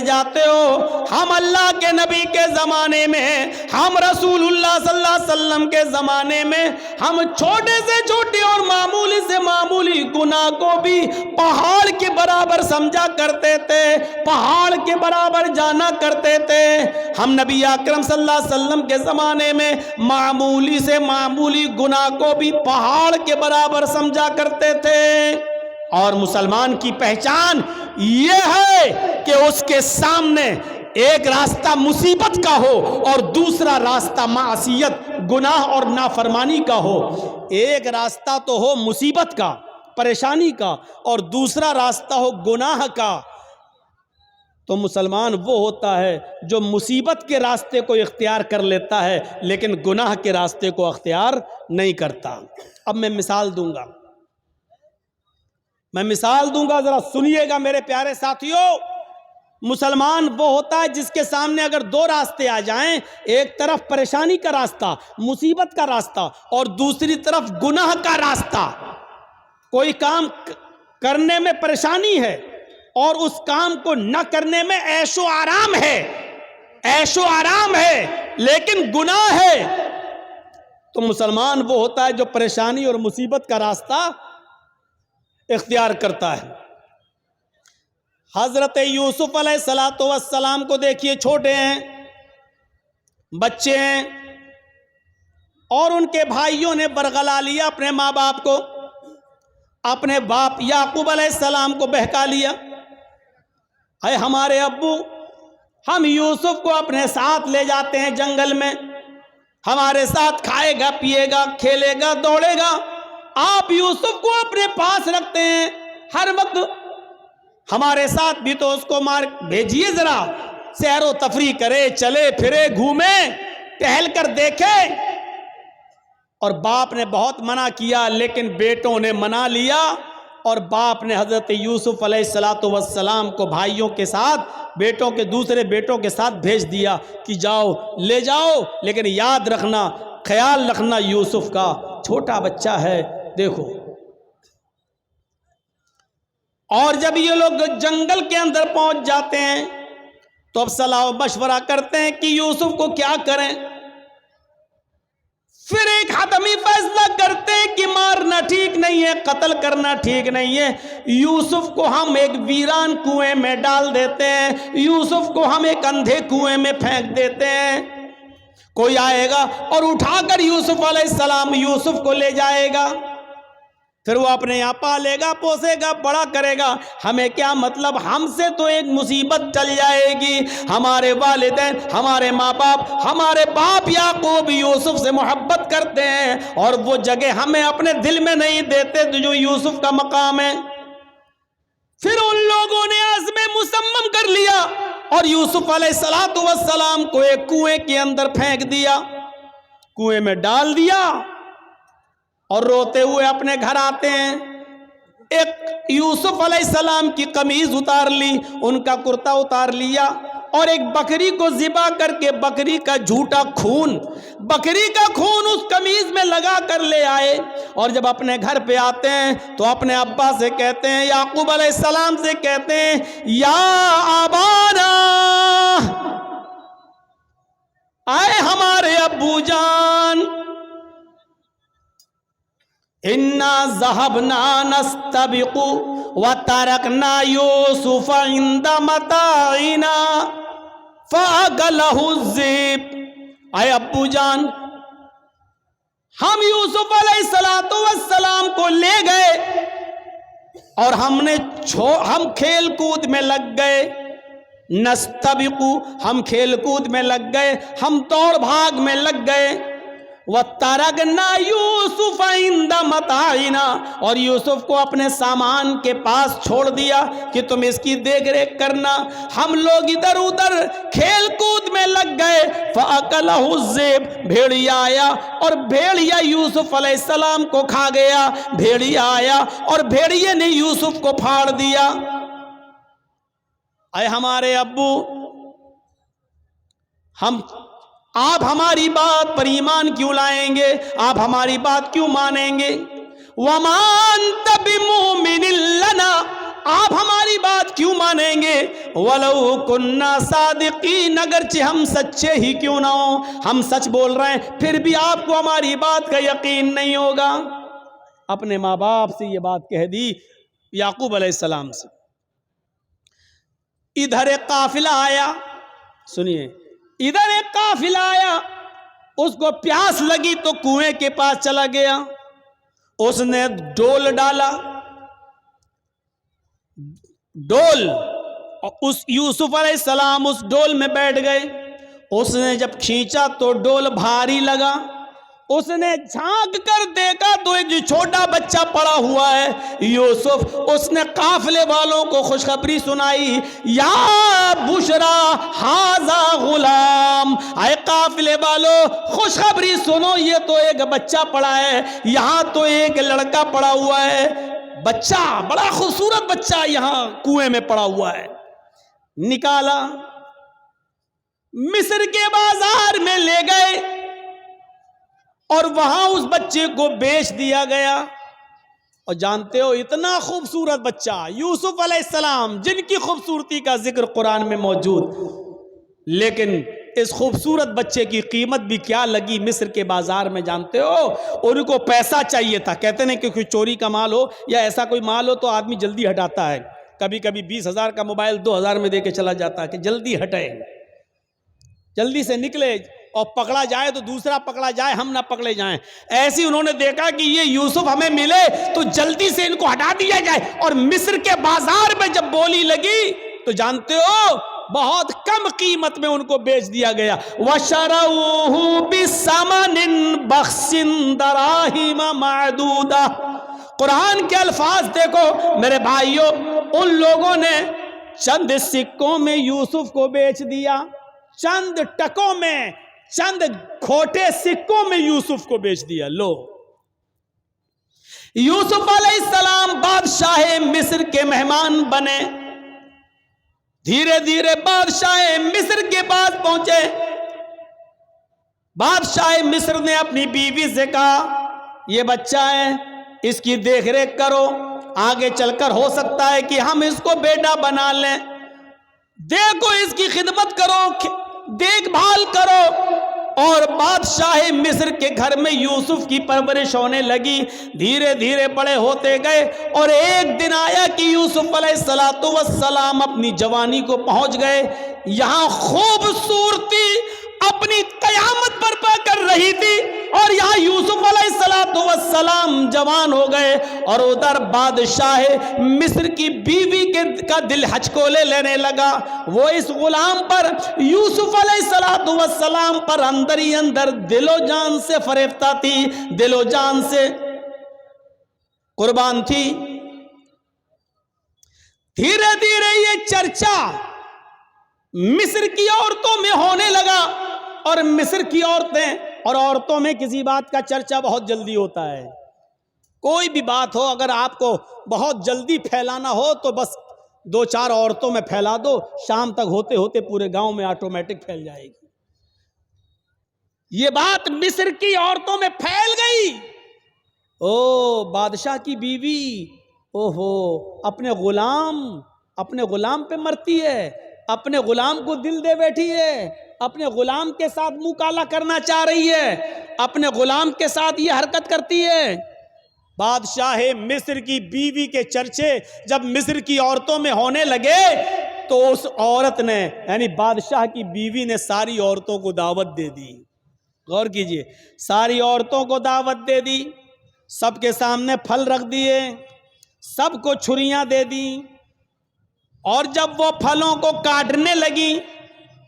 جاتے ہو، ہم اللہ کے نبی کے زمانے میں، ہم رسول اللہ صلی اللہ علیہ وسلم کے زمانے میں، ہم چھوٹے سے چھوٹے اور معمولی سے معمولی گناہ کو بھی پہاڑ کے برابر سمجھا کرتے تھے، پہاڑ کے برابر جانا کرتے تھے۔ ہم نبی اکرم صلی اللہ علیہ وسلم کے زمانے میں معمولی سے معمولی گناہ کو بھی پہاڑ کے برابر سمجھا کرتے تھے۔ اور مسلمان کی پہچان یہ ہے کہ اس کے سامنے ایک راستہ مصیبت کا ہو اور دوسرا راستہ معصیت، گناہ اور نافرمانی کا ہو۔ ایک راستہ تو ہو مصیبت کا، پریشانی کا، اور دوسرا راستہ ہو گناہ کا، تو مسلمان وہ ہوتا ہے جو مصیبت کے راستے کو اختیار کر لیتا ہے لیکن گناہ کے راستے کو اختیار نہیں کرتا۔ اب میں مثال دوں گا، ذرا سنیے گا میرے پیارے ساتھیوں۔ مسلمان وہ ہوتا ہے جس کے سامنے اگر دو راستے آ جائیں، ایک طرف پریشانی کا راستہ، مصیبت کا راستہ، اور دوسری طرف گناہ کا راستہ. کوئی کام کرنے میں پریشانی ہے اور اس کام کو نہ کرنے میں عیش و آرام ہے، عیش و آرام ہے لیکن گناہ ہے، تو مسلمان وہ ہوتا ہے جو پریشانی اور مصیبت کا راستہ اختیار کرتا ہے. حضرت یوسف علیہ السلام کو دیکھیے، چھوٹے ہیں، بچے ہیں، اور ان کے بھائیوں نے برگلا لیا اپنے ماں باپ کو، اپنے باپ یعقوب علیہ السلام کو بہکا لیا. اے ہمارے ابو، ہم یوسف کو اپنے ساتھ لے جاتے ہیں جنگل میں، ہمارے ساتھ کھائے گا، پیے گا، کھیلے گا، دوڑے گا. آپ یوسف کو اپنے پاس رکھتے ہیں ہر وقت، ہمارے ساتھ بھی تو اس کو مار بھیجیے، ذرا سیر و تفریح کرے، چلے پھرے، گھومے، ٹہل کر دیکھے. اور باپ نے بہت منع کیا لیکن بیٹوں نے منا لیا، اور باپ نے حضرت یوسف علیہ السلام کو بھائیوں کے ساتھ، بیٹوں کے دوسرے بیٹوں کے ساتھ بھیج دیا کہ جاؤ، لے جاؤ، لیکن یاد رکھنا، خیال رکھنا یوسف کا، چھوٹا بچہ ہے. دیکھو، اور جب یہ لوگ جنگل کے اندر پہنچ جاتے ہیں تو اب صلاح و مشورہ کرتے ہیں کہ یوسف کو کیا کریں. پھر ایک حتمی فیصلہ کرتے ہیں کہ مارنا ٹھیک نہیں ہے، قتل کرنا ٹھیک نہیں ہے. یوسف کو ہم ایک ویران کنویں میں ڈال دیتے ہیں، یوسف کو ہم ایک اندھے کنویں میں پھینک دیتے ہیں. کوئی آئے گا اور اٹھا کر یوسف علیہ السلام یوسف کو لے جائے گا، پھر وہ اپنے یہاں پالے گا، پوسے گا، بڑا کرے گا. ہمیں کیا مطلب، ہم سے تو ایک مصیبت ٹل جائے گی. ہمارے والدین، ہمارے ماں باپ، ہمارے باپ یعقوب یوسف سے محبت کرتے ہیں، اور وہ جگہ ہمیں اپنے دل میں نہیں دیتے جو یوسف کا مقام ہے. پھر ان لوگوں نے عزم مصمم کر لیا اور یوسف علیہ السلام کو ایک کنویں کے اندر پھینک دیا، کنویں میں ڈال دیا، اور روتے ہوئے اپنے گھر آتے ہیں. ایک یوسف علیہ السلام کی قمیض اتار لی، ان کا کرتا اتار لیا، اور ایک بکری کو ذبح کر کے بکری کا جھوٹا خون، بکری کا خون اس قمیض میں لگا کر لے آئے. اور جب اپنے گھر پہ آتے ہیں تو اپنے ابا سے کہتے ہیں، یعقوب علیہ السلام سے کہتے ہیں، یا آبانا، آئے ہمارے ابو جان، انا ذهبنا نستبق وتركنا يوسف عند متاعنا فاكله الذئب. اے ابو جان، ہم یوسف علیہ السلام کو لے گئے اور ہم کھیل کود میں لگ گئے. نستبق، ہم کھیل کود میں لگ گئے، ہم دوڑ بھاگ میں لگ گئے. وَتَرَكْنَا يُوسُفَ عِنْدَ مَتَاعِنَا، اور یوسف کو اپنے سامان کے پاس چھوڑ دیا کہ تم اس کی دیکھ ریکھ کرنا. ہم لوگ ادھر ادھر کھیل کود میں لگ گئے. فَأَكَلَهُ الذِّئْبُ، بھیڑیا آیا اور بھیڑیا یوسف علیہ السلام کو کھا گیا. بھیڑیا آیا اور بھیڑیے نے یوسف کو پھاڑ دیا. اے ہمارے ابو، آپ ہماری بات پر ایمان کیوں لائیں گے؟ آپ ہماری بات کیوں مانیں گے؟ وَمَا أَنْتَ بِمُؤْمِنٍ لَنَا، آپ ہماری بات کیوں مانیں گے؟ وَلَوْ كُنَّا صَادِقِينَ، اگرچہ ہم سچے ہی کیوں نہ ہوں، ہم سچ بول رہے ہیں پھر بھی آپ کو ہماری بات کا یقین نہیں ہوگا. اپنے ماں باپ سے یہ بات کہہ دی یعقوب علیہ السلام سے. ادھر ایک قافلہ آیا، سنیے، ادھر ایک قافلہ آیا، اس کو پیاس لگی تو کنویں کے پاس چلا گیا، اس نے ڈول ڈالا، ڈول، اس یوسف علیہ السلام اس ڈول میں بیٹھ گئے. اس نے جب کھینچا تو ڈول بھاری لگا. اس نے جھانک کر دیکھا تو ایک جو چھوٹا بچہ پڑا ہوا ہے یوسف. اس نے قافلے والوں کو خوشخبری سنائی، یا بشرا ھذا غلام، اے قافلے والوں خوشخبری سنو، یہ تو ایک بچہ پڑا ہے، یہاں تو ایک لڑکا پڑا ہوا ہے، بچہ، بڑا خوبصورت بچہ یہاں کنویں میں پڑا ہوا ہے. نکالا، مصر کے بازار میں لے گئے اور وہاں اس بچے کو بیچ دیا گیا۔ اور جانتے ہو اتنا خوبصورت بچہ یوسف علیہ السلام، جن کی خوبصورتی کا ذکر قرآن میں موجود، لیکن اس خوبصورت بچے کی قیمت بھی کیا لگی مصر کے بازار میں جانتے ہو؟ ان کو پیسہ چاہیے تھا۔ کہتے ہیں کہ کوئی چوری کا مال ہو یا ایسا کوئی مال ہو تو آدمی جلدی ہٹاتا ہے، کبھی کبھی 20,000 کا موبائل 2,000 میں دے کے چلا جاتا ہے کہ جلدی ہٹے، جلدی سے نکلے اور پکڑا جائے تو دوسرا پکڑا جائے، ہم نہ پکڑے جائیں۔ ایسی انہوں نے دیکھا کہ یہ یوسف ہمیں ملے تو جلدی سے ان کو ہٹا دیا جائے، اور مصر کے بازار میں جب بولی لگی تو جانتے ہو بہت کم قیمت میں ان کو بیچ دیا گیا۔ وَشَرَوْهُ بِثَمَنٍ بَخْسٍ دَرَاهِمَ مَعْدُودَةٍ۔ قرآن کے الفاظ دیکھو میرے بھائیوں، ان لوگوں نے چند سکوں میں یوسف کو بیچ دیا، چند ٹکوں میں، چند کھوٹے سکوں میں یوسف کو بیچ دیا۔ لو، یوسف علیہ السلام بادشاہ مصر کے مہمان بنے، دھیرے دھیرے بادشاہ مصر کے پاس پہنچے۔ بادشاہ مصر نے اپنی بیوی سے کہا یہ بچہ ہے، اس کی دیکھ ریکھ کرو، آگے چل کر ہو سکتا ہے کہ ہم اس کو بیٹا بنا لیں، دیکھو اس کی خدمت کرو، دیکھ بھال کرو۔ اور بادشاہ مصر کے گھر میں یوسف کی پرورش ہونے لگی، دھیرے دھیرے بڑے ہوتے گئے، اور ایک دن آیا کہ یوسف علیہ السلام اپنی جوانی کو پہنچ گئے۔ یہاں خوبصورتی اپنی قیامت برپا کر رہی تھی، اور یہاں یوسف علیہ السلام جوان ہو گئے، اور ادھر بادشاہ مصر کی بیوی کا دل ہچکولے لینے لگا۔ وہ اس غلام پر، یوسف علیہ السلام پر اندر ہی اندر دل و جان سے فریفتہ تھی، دل و جان سے قربان تھی۔ دھیرے دھیرے یہ چرچا مصر کی عورتوں میں ہونے لگا، اور مصر کی عورتیں اور عورتوں میں کسی بات کا چرچا بہت جلدی ہوتا ہے۔ کوئی بھی بات ہو اگر آپ کو بہت جلدی پھیلانا ہو تو بس 2-4 عورتوں میں پھیلا دو، شام تک ہوتے ہوتے پورے گاؤں میں آٹومیٹک پھیل جائے گی۔ یہ بات مصر کی عورتوں میں پھیل گئی۔ او بادشاہ کی بیوی، اوہو اپنے غلام پہ مرتی ہے، اپنے غلام کو دل دے بیٹھی ہے، اپنے غلام کے ساتھ منہ کالا کرنا چاہ رہی ہے، اپنے غلام کے ساتھ یہ حرکت کرتی ہے۔ بادشاہ مصر کی بیوی کے چرچے جب مصر کی عورتوں میں ہونے لگے تو اس عورت نے، یعنی بادشاہ کی بیوی نے ساری عورتوں کو دعوت دے دی۔ غور کیجئے، ساری عورتوں کو دعوت دے دی، سب کے سامنے پھل رکھ دیے، سب کو چھریاں دے دی، اور جب وہ پھلوں کو کاٹنے لگی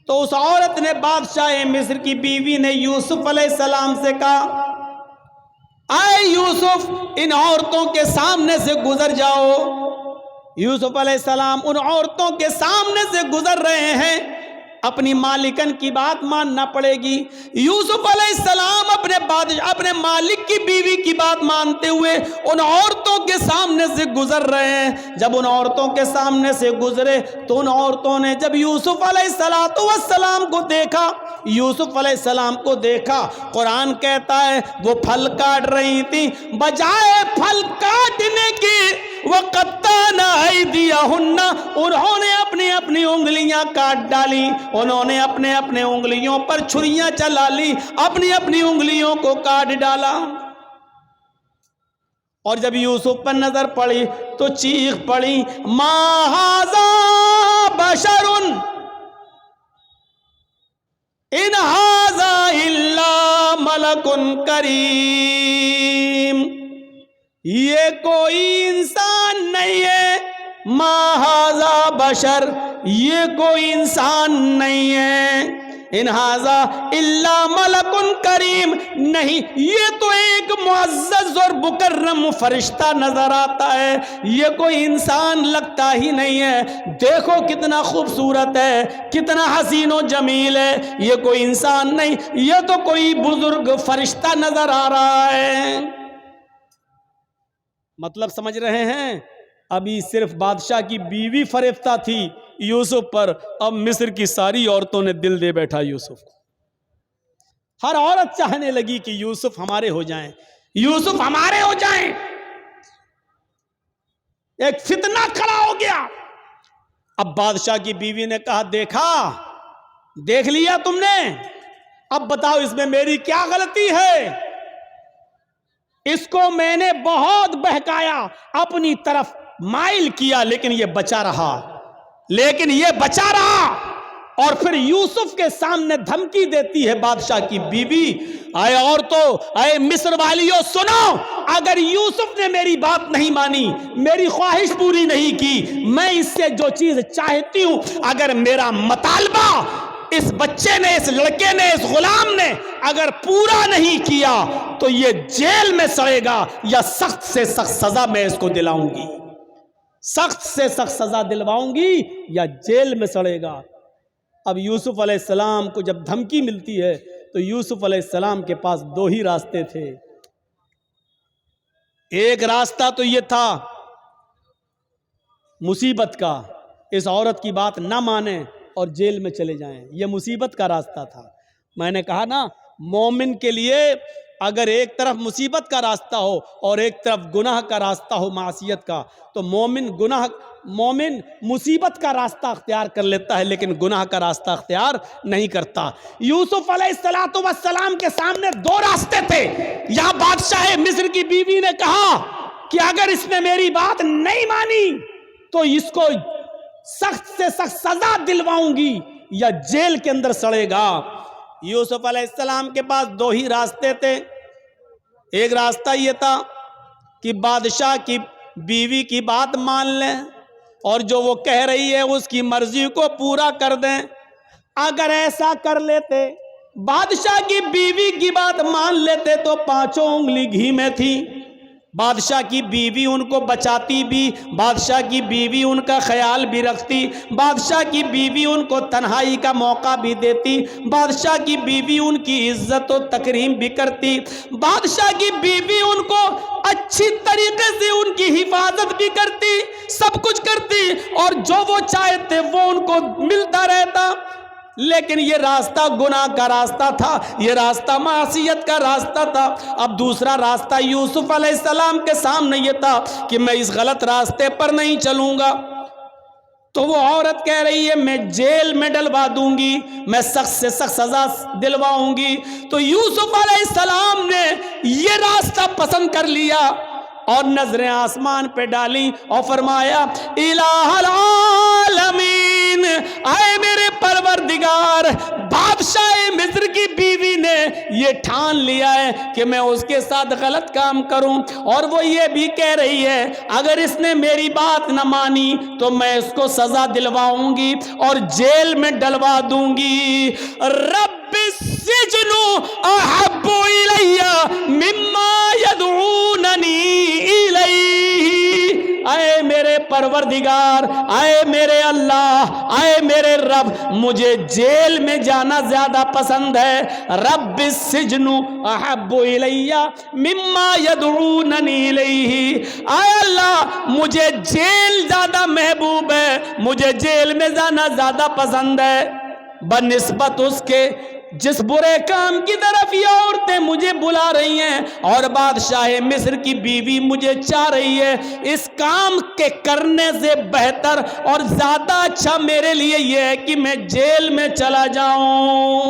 تو اس عورت نے، بادشاہ مصر کی بیوی نے یوسف علیہ السلام سے کہا اے یوسف ان عورتوں کے سامنے سے گزر جاؤ۔ یوسف علیہ السلام ان عورتوں کے سامنے سے گزر رہے ہیں، اپنی مالکن کی بات ماننا پڑے گی۔ یوسف علیہ السلام اپنے مالک کی بیوی کی بات مانتے ہوئے ان عورتوں کے سامنے سے گزر رہے ہیں۔ جب ان عورتوں کے سامنے سے گزرے تو ان عورتوں نے جب یوسف علیہ السلام کو دیکھا، یوسف علیہ السلام کو دیکھا، قرآن کہتا ہے وہ پھل کاٹ رہی تھی، بجائے پھل کاٹنے کی وَقَطَّعْنَ أَيْدِيَهُنَّ، انہوں نے اپنی انگلیاں کاٹ ڈالی، انہوں نے اپنے انگلیوں پر چھریاں چلا لی، اپنی انگلیوں کو کاٹ ڈالا۔ اور جب یوسف پر نظر پڑی تو چیخ پڑی ما ھذا بشر ان ھذا الا ملک کریم، یہ کوئی انسان نہیں ہے، ما ھذا بشر، یہ کوئی انسان نہیں ہے، ان ھذا الا ملک کریم، نہیں یہ تو ایک معزز اور مکرم فرشتہ نظر آتا ہے، یہ کوئی انسان لگتا ہی نہیں ہے، دیکھو کتنا خوبصورت ہے، کتنا حسین و جمیل ہے، یہ کوئی انسان نہیں، یہ تو کوئی بزرگ فرشتہ نظر آ رہا ہے۔ مطلب سمجھ رہے ہیں؟ ابھی صرف بادشاہ کی بیوی فریفتہ تھی یوسف پر، اب مصر کی ساری عورتوں نے دل دے بیٹھا یوسف کو. ہر عورت چاہنے لگی کہ یوسف ہمارے ہو جائیں، یوسف ہمارے ہو جائیں. ایک فتنہ کھڑا ہو گیا. اب بادشاہ کی بیوی نے کہا دیکھا، دیکھ لیا تم نے، اب بتاؤ اس میں میری کیا غلطی ہے؟ اس کو میں نے بہت بہکایا، اپنی طرف مائل کیا، لیکن یہ بچا رہا. اور پھر یوسف کے سامنے دھمکی دیتی ہے بادشاہ کی بیوی، اے عورتوں، اے مصر والیوں سنو، اگر یوسف نے میری بات نہیں مانی، میری خواہش پوری نہیں کی، میں اس سے جو چیز چاہتی ہوں، اگر میرا مطالبہ اس بچے نے، اس لڑکے نے، اس غلام نے اگر پورا نہیں کیا تو یہ جیل میں سڑے گا، یا سخت سے سخت سزا میں اس کو دلاؤں گی، سخت سے سخت سزا دلواؤں گی یا جیل میں سڑے گا. اب یوسف علیہ السلام کو جب دھمکی ملتی ہے تو یوسف علیہ السلام کے پاس دو ہی راستے تھے. ایک راستہ تو یہ تھا مصیبت کا، اس عورت کی بات نہ مانیں اور جیل میں چلے جائیں، یہ مصیبت کا راستہ تھا. میں نے کہا نا، مومن کے لیے اگر ایک طرف مصیبت کا راستہ ہو اور ایک طرف گناہ کا راستہ ہو، معصیت کا، تو مومن مصیبت کا راستہ اختیار کر لیتا ہے لیکن گناہ کا راستہ اختیار نہیں کرتا. یوسف علیہ السلام کے سامنے دو راستے تھے. یہاں بادشاہ مصر کی بیوی نے کہا کہ اگر اس نے میری بات نہیں مانی تو اس کو سخت سے سخت سزا دلواؤں گی یا جیل کے اندر سڑے گا. یوسف علیہ السلام کے پاس دو ہی راستے تھے. ایک راستہ یہ تھا کہ بادشاہ کی بیوی کی بات مان لیں اور جو وہ کہہ رہی ہے اس کی مرضی کو پورا کر دیں. اگر ایسا کر لیتے، بادشاہ کی بیوی کی بات مان لیتے تو 5 انگلی گھی میں تھی. بادشاہ کی بیوی ان کو بچاتی بھی، بادشاہ کی بیوی ان کا خیال بھی رکھتی، بادشاہ کی بیوی ان کو تنہائی کا موقع بھی دیتی، بادشاہ کی بیوی ان کی عزت و تکریم بھی کرتی، بادشاہ کی بیوی ان کو اچھی طریقے سے ان کی حفاظت بھی کرتی، سب کچھ کرتی، اور جو وہ چاہتے وہ ان کو ملتا رہتا. لیکن یہ راستہ گناہ کا راستہ تھا، یہ راستہ معصیت کا راستہ تھا. اب دوسرا راستہ یوسف علیہ السلام کے سامنے یہ تھا کہ میں اس غلط راستے پر نہیں چلوں گا. تو وہ عورت کہہ رہی ہے میں جیل میں ڈلوا دوں گی، میں سخت سے سخت سزا دلواؤں گی. تو یوسف علیہ السلام نے یہ راستہ پسند کر لیا اور نظریں آسمان پہ ڈالی اور فرمایا الہ العالمین، اے میرے پروردگار، بادشاہ مصر کی بیوی نے یہ ٹھان لیا ہے کہ میں اس کے ساتھ غلط کام کروں، اور وہ یہ بھی کہہ رہی ہے اگر اس نے میری بات نہ مانی تو میں اس کو سزا دلواؤں گی اور جیل میں ڈلوا دوں گی. رب السجن احب الی مما یدعوننی الیہ، اے میرے پروردگار، اے میرے اللہ، اے میرے رب، مجھے جیل میں جانا زیادہ پسند ہے. رب السجن احب الی مما یدعوننی الیہ، اے اللہ مجھے جیل زیادہ محبوب ہے، مجھے جیل میں جانا زیادہ پسند ہے بنسبت اس کے جس برے کام کی طرف یہ عورتیں مجھے بلا رہی ہیں اور بادشاہ مصر کی بیوی مجھے چاہ رہی ہے. اس کام کے کرنے سے بہتر اور زیادہ اچھا میرے لیے یہ ہے کہ میں جیل میں چلا جاؤں.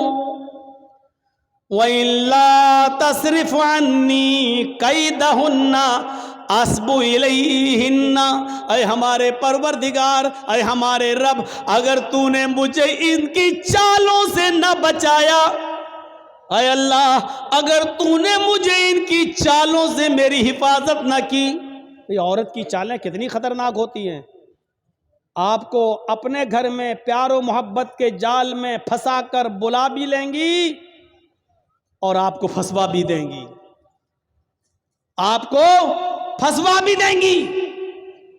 وَإِلَّا تَصْرِفْ عَنِّي كَيْدَهُنَّ اَصْبُ إِلَيْهِنَّ، اے ہمارے پروردگار، اے ہمارے رب، اگر تو نے مجھے ان کی چالوں سے نہ بچایا، اے اللہ اگر تو نے مجھے ان کی چالوں سے میری حفاظت نہ کی. یہ عورت کی چالیں کتنی خطرناک ہوتی ہیں. آپ کو اپنے گھر میں پیار و محبت کے جال میں پھنسا کر بلا بھی لیں گی اور آپ کو پھنسوا بھی دیں گی، آپ کو پھنسوا بھی دیں گی.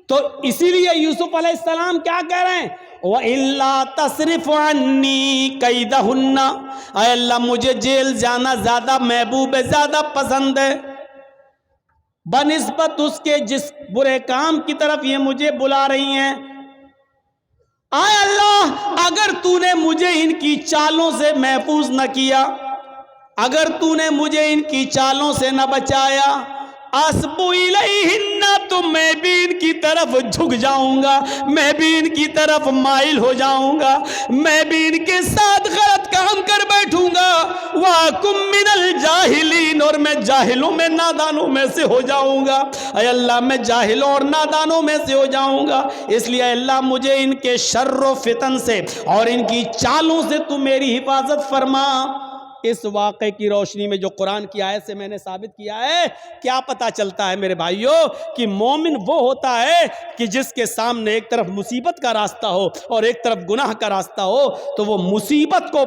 تو اسی لیے یوسف علیہ السلام کیا کہہ رہے ہیں وَإِلَّا تَصْرِفْ عَنِّي كَيْدَهُنَّ، اے اللہ مجھے جیل جانا زیادہ محبوب ہے، زیادہ پسند ہے بنسبت اس کے جس برے کام کی طرف یہ مجھے بلا رہی ہیں، آئے اللہ اگر تو نے مجھے ان کی چالوں سے محفوظ نہ کیا، اگر تو نے مجھے ان کی چالوں سے نہ بچایا، اسبو الیہن، تو میں بھی ان کی طرف جھک جاؤں گا، میں بھی ان کی طرف مائل ہو جاؤں گا، میں بھی ان کے ساتھ غلط کام کر بیٹھوں گا، وَأَكُن مِّنَ الْجَاهِلِينَ، اور میں جاہلوں میں نادانوں میں سے ہو جاؤں گا۔ اے اللہ میں جاہلوں اور نادانوں میں سے ہو جاؤں گا، اس لیے اللہ مجھے ان کے شر و فتن سے اور ان کی چالوں سے تو میری حفاظت فرما۔ اس واقعے کی روشنی میں جو قرآن کی آیت سے میں نے ثابت کیا ہے، کیا پتہ چلتا ہے میرے بھائیوں کہ مومن وہ ہوتا ہے کہ جس کے سامنے ایک طرف مصیبت کا راستہ ہو اور ایک طرف گناہ کا راستہ ہو، تو وہ مصیبت کو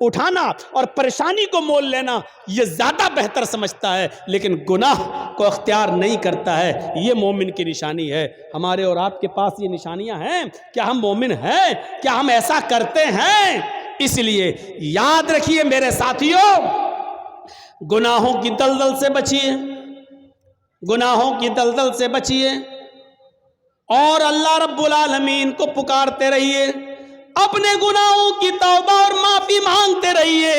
اٹھانا اور پریشانی کو مول لینا یہ زیادہ بہتر سمجھتا ہے، لیکن گناہ کو اختیار نہیں کرتا ہے۔ یہ مومن کی نشانی ہے۔ ہمارے اور آپ کے پاس یہ نشانیاں ہیں؟ کیا ہم مومن ہیں؟ کیا ہم ایسا کرتے ہیں؟ اس لیے یاد رکھیے میرے ساتھیوں، گناہوں کی دلدل سے بچیے، گناہوں کی دلدل سے بچیے، اور اللہ رب العالمین کو پکارتے رہیے، اپنے گناہوں کی توبہ اور معافی مانگتے رہیے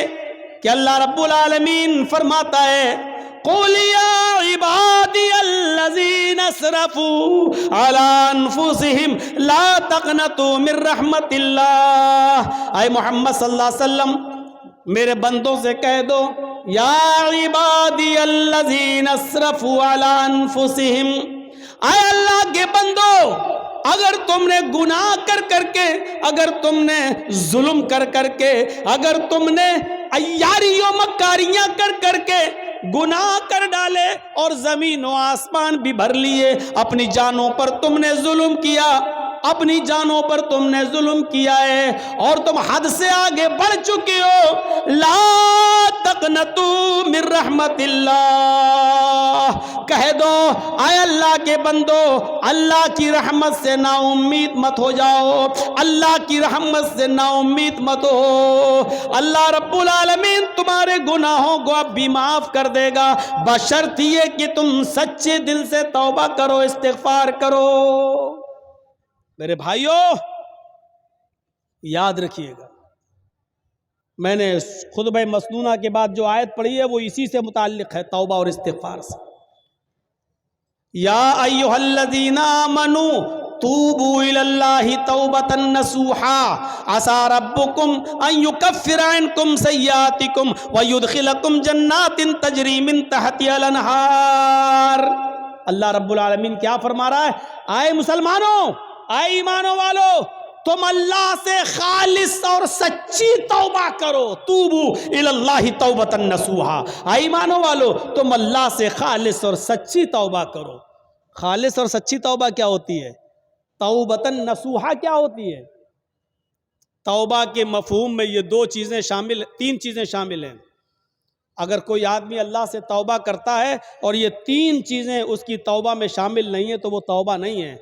کہ اللہ رب العالمین فرماتا ہے قُلْ يَا عِبَادِيَ الَّذِينَ اسْرَفُوا عَلَىٰ أَنفُسِهِمْ لَا تَقْنَطُوا مِن رَحْمَتِ اللَّهِ۔ اے محمد صلی اللہ علیہ وسلم میرے بندوں سے کہہ دو، یا عبادی الذین اسرفوا علی انفسہم، اے اللہ کے بندو، اگر تم نے گناہ کر کر کے، اگر تم نے ظلم کر کر کے، اگر تم نے عیاری و مکاریاں کر کر کے گناہ کر ڈالے اور زمین و آسمان بھی بھر لیے، اپنی جانوں پر تم نے ظلم کیا، اپنی جانوں پر تم نے ظلم کیا ہے اور تم حد سے آگے بڑھ چکے ہو، لا تقنطوا من رحمت اللہ، کہہ دو اے اللہ کے بندو، اللہ کی رحمت سے نا امید مت ہو جاؤ، اللہ کی رحمت سے نا امید مت ہو، اللہ رب العالمین تمہارے گناہوں کو اب بھی معاف کر دے گا، بشرط یہ کہ تم سچے دل سے توبہ کرو، استغفار کرو۔ میرے بھائیوں یاد رکھیے گا، میں نے خطبہ مسنونہ کے بعد جو آیت پڑھی ہے وہ اسی سے متعلق ہے، توبہ اور استغفار سے۔ یا ایھا الذین آمنوا توبوا الی اللہ توبۃ نصوحا عسى ربکم ان یکفر عنکم سیئاتکم ویدخلکم جنات تجری من تحتها الانہار۔ اللہ رب العالمین کیا فرما رہا ہے؟ اے مسلمانوں، اے ایمانوں والو، تم اللہ سے خالص اور سچی توبہ کرو، توبو الی اللہ توبۃ نصوحا، اے ایمانوں والو تم اللہ سے خالص اور سچی توبہ کرو۔ خالص اور سچی توبہ کیا ہوتی ہے؟ توبۃ نصوحا کیا ہوتی ہے؟ توبہ کے مفہوم میں یہ تین چیزیں شامل ہیں۔ اگر کوئی آدمی اللہ سے توبہ کرتا ہے اور یہ تین چیزیں اس کی توبہ میں شامل نہیں ہیں تو وہ توبہ نہیں ہے۔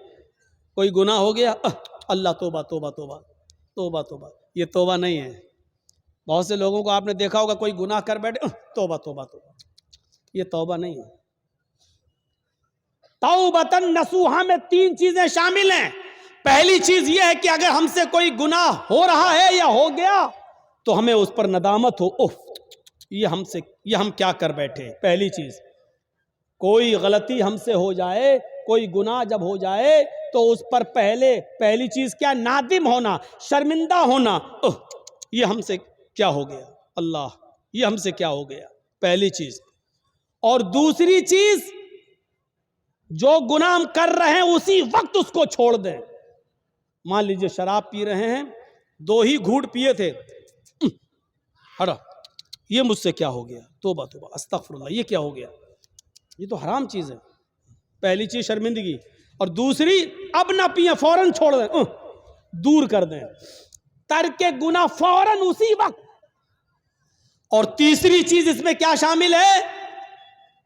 کوئی گناہ ہو گیا، اللہ توبہ توبہ توبہ توبہ توبہ، یہ توبہ نہیں ہے۔ بہت سے لوگوں کو آپ نے دیکھا ہوگا کوئی گناہ کر بیٹھے، توبہ توبہ توبہ، یہ توبہ نہیں ہے۔ توبۃ نصوحا میں تین چیزیں شامل ہیں۔ پہلی چیز یہ ہے کہ اگر ہم سے کوئی گناہ ہو رہا ہے یا ہو گیا تو ہمیں اس پر ندامت ہو، یہ ہم کیا کر بیٹھے۔ پہلی چیز، کوئی غلطی ہم سے ہو جائے، کوئی گناہ جب ہو جائے تو اس پر پہلی چیز کیا؟ نادم ہونا، شرمندہ ہونا، یہ ہم سے کیا ہو گیا، اللہ یہ ہم سے کیا ہو گیا، پہلی چیز۔ اور دوسری چیز، جو گناہ ہم کر رہے ہیں اسی وقت اس کو چھوڑ دیں۔ مان لیجئے شراب پی رہے ہیں، 2 ہی گھونٹ پیے تھے، ہٹا، یہ مجھ سے کیا ہو گیا، توبہ توبہ استغفر اللہ، یہ کیا ہو گیا، یہ تو حرام چیز ہے۔ پہلی چیز شرمندگی، اور دوسری اب نہ پیئیں، فوراً چھوڑ دیں، دور کر دیں، ترک گناہ فوراً اسی وقت۔ اور تیسری چیز اس میں کیا شامل ہے؟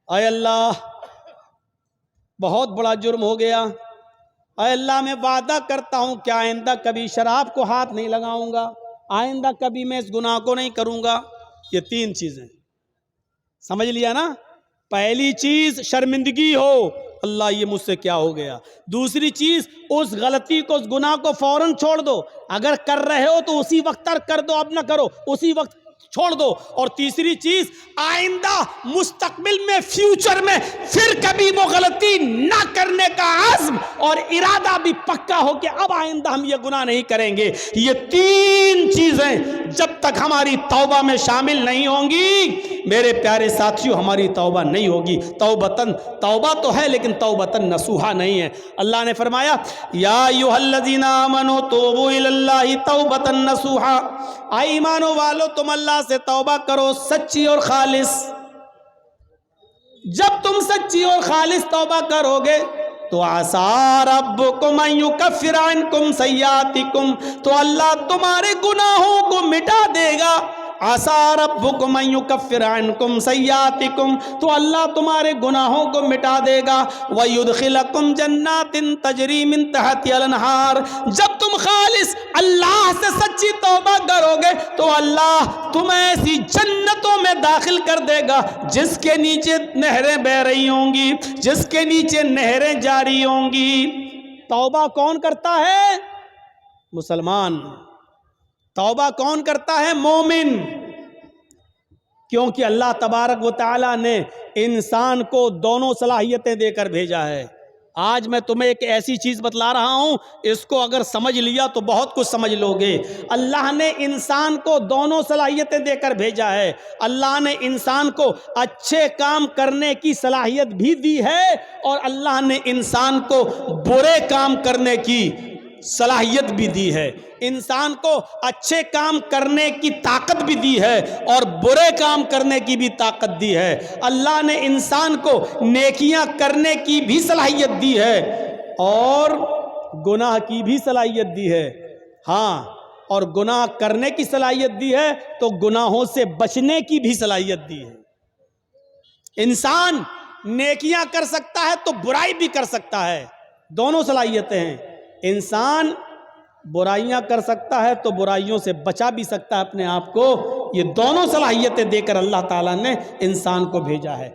اے اللہ بہت بڑا جرم ہو گیا، اے اللہ میں وعدہ کرتا ہوں کہ آئندہ کبھی شراب کو ہاتھ نہیں لگاؤں گا، آئندہ کبھی میں اس گناہ کو نہیں کروں گا۔ یہ 3 چیزیں سمجھ لیا نا؟ پہلی چیز شرمندگی ہو، اللہ یہ مجھ سے کیا ہو گیا۔ دوسری چیز اس غلطی کو، اس گناہ کو فوراً چھوڑ دو، اگر کر رہے ہو تو اسی وقت ترک کر دو، اب نہ کرو، اسی وقت چھوڑ دو۔ اور تیسری چیز آئندہ مستقبل میں، فیوچر میں پھر کبھی وہ غلطی نہ کرنے کا عزم اور ارادہ بھی پکا ہو کہ اب آئندہ ہم یہ گناہ نہیں کریں گے۔ یہ تین چیزیں جب تک ہماری توبہ میں شامل نہیں ہوں گی میرے پیارے ساتھیوں، ہماری توبہ نہیں ہوگی۔ توبتاً، توبہ تو ہے لیکن توبتاً نصوحہ نہیں ہے۔ اللہ نے فرمایا یا ایھا الذین آمنوا توبوا الی اللہ توبۃ نصوحا، اے ایمانو والو تم اللہ سے توبہ کرو سچی اور خالص۔ جب تم سچی اور خالص توبہ کرو گے تو عسیٰ ربکم ان یکفر عنکم سیئاتکم، تو اللہ تمہارے گناہوں کو مٹا دے گا۔ عسیٰ ربکم ان یکفر عنکم سیئاتکم، تو اللہ تمہارے گناہوں کو مٹا دے گا۔ ویدخلکم جنات تجری من تحتہا الانہار، جب تم خالص اللہ سے سچی توبہ کرو گے تو اللہ تمہیں ایسی جنتوں میں داخل کر دے گا جس کے نیچے نہریں بہہ رہی ہوں گی، جس کے نیچے نہریں جاری ہوں گی۔ توبہ کون کرتا ہے؟ مسلمان۔ توبہ کون کرتا ہے؟ مومن۔ کیونکہ اللہ تبارک و تعالیٰ نے انسان کو دونوں صلاحیتیں دے کر بھیجا ہے۔ آج میں تمہیں ایک ایسی چیز بتلا رہا ہوں، اس کو اگر سمجھ لیا تو بہت کچھ سمجھ لو گے۔ اللہ نے انسان کو دونوں صلاحیتیں دے کر بھیجا ہے۔ اللہ نے انسان کو اچھے کام کرنے کی صلاحیت بھی دی ہے اور اللہ نے انسان کو برے کام کرنے کی صلاحیت بھی دی ہے۔ انسان کو اچھے کام کرنے کی طاقت بھی دی ہے اور برے کام کرنے کی بھی طاقت دی ہے۔ اللہ نے انسان کو نیکیاں کرنے کی بھی صلاحیت دی ہے اور گناہ کی بھی صلاحیت دی ہے۔ ہاں، اور گناہ کرنے کی صلاحیت دی ہے تو گناہوں سے بچنے کی بھی صلاحیت دی ہے۔ انسان نیکیاں کر سکتا ہے تو برائی بھی کر سکتا ہے، دونوں صلاحیتیں ہیں۔ انسان برائیاں کر سکتا ہے تو برائیوں سے بچا بھی سکتا ہے اپنے آپ کو۔ یہ دونوں صلاحیتیں دے کر اللہ تعالیٰ نے انسان کو بھیجا ہے۔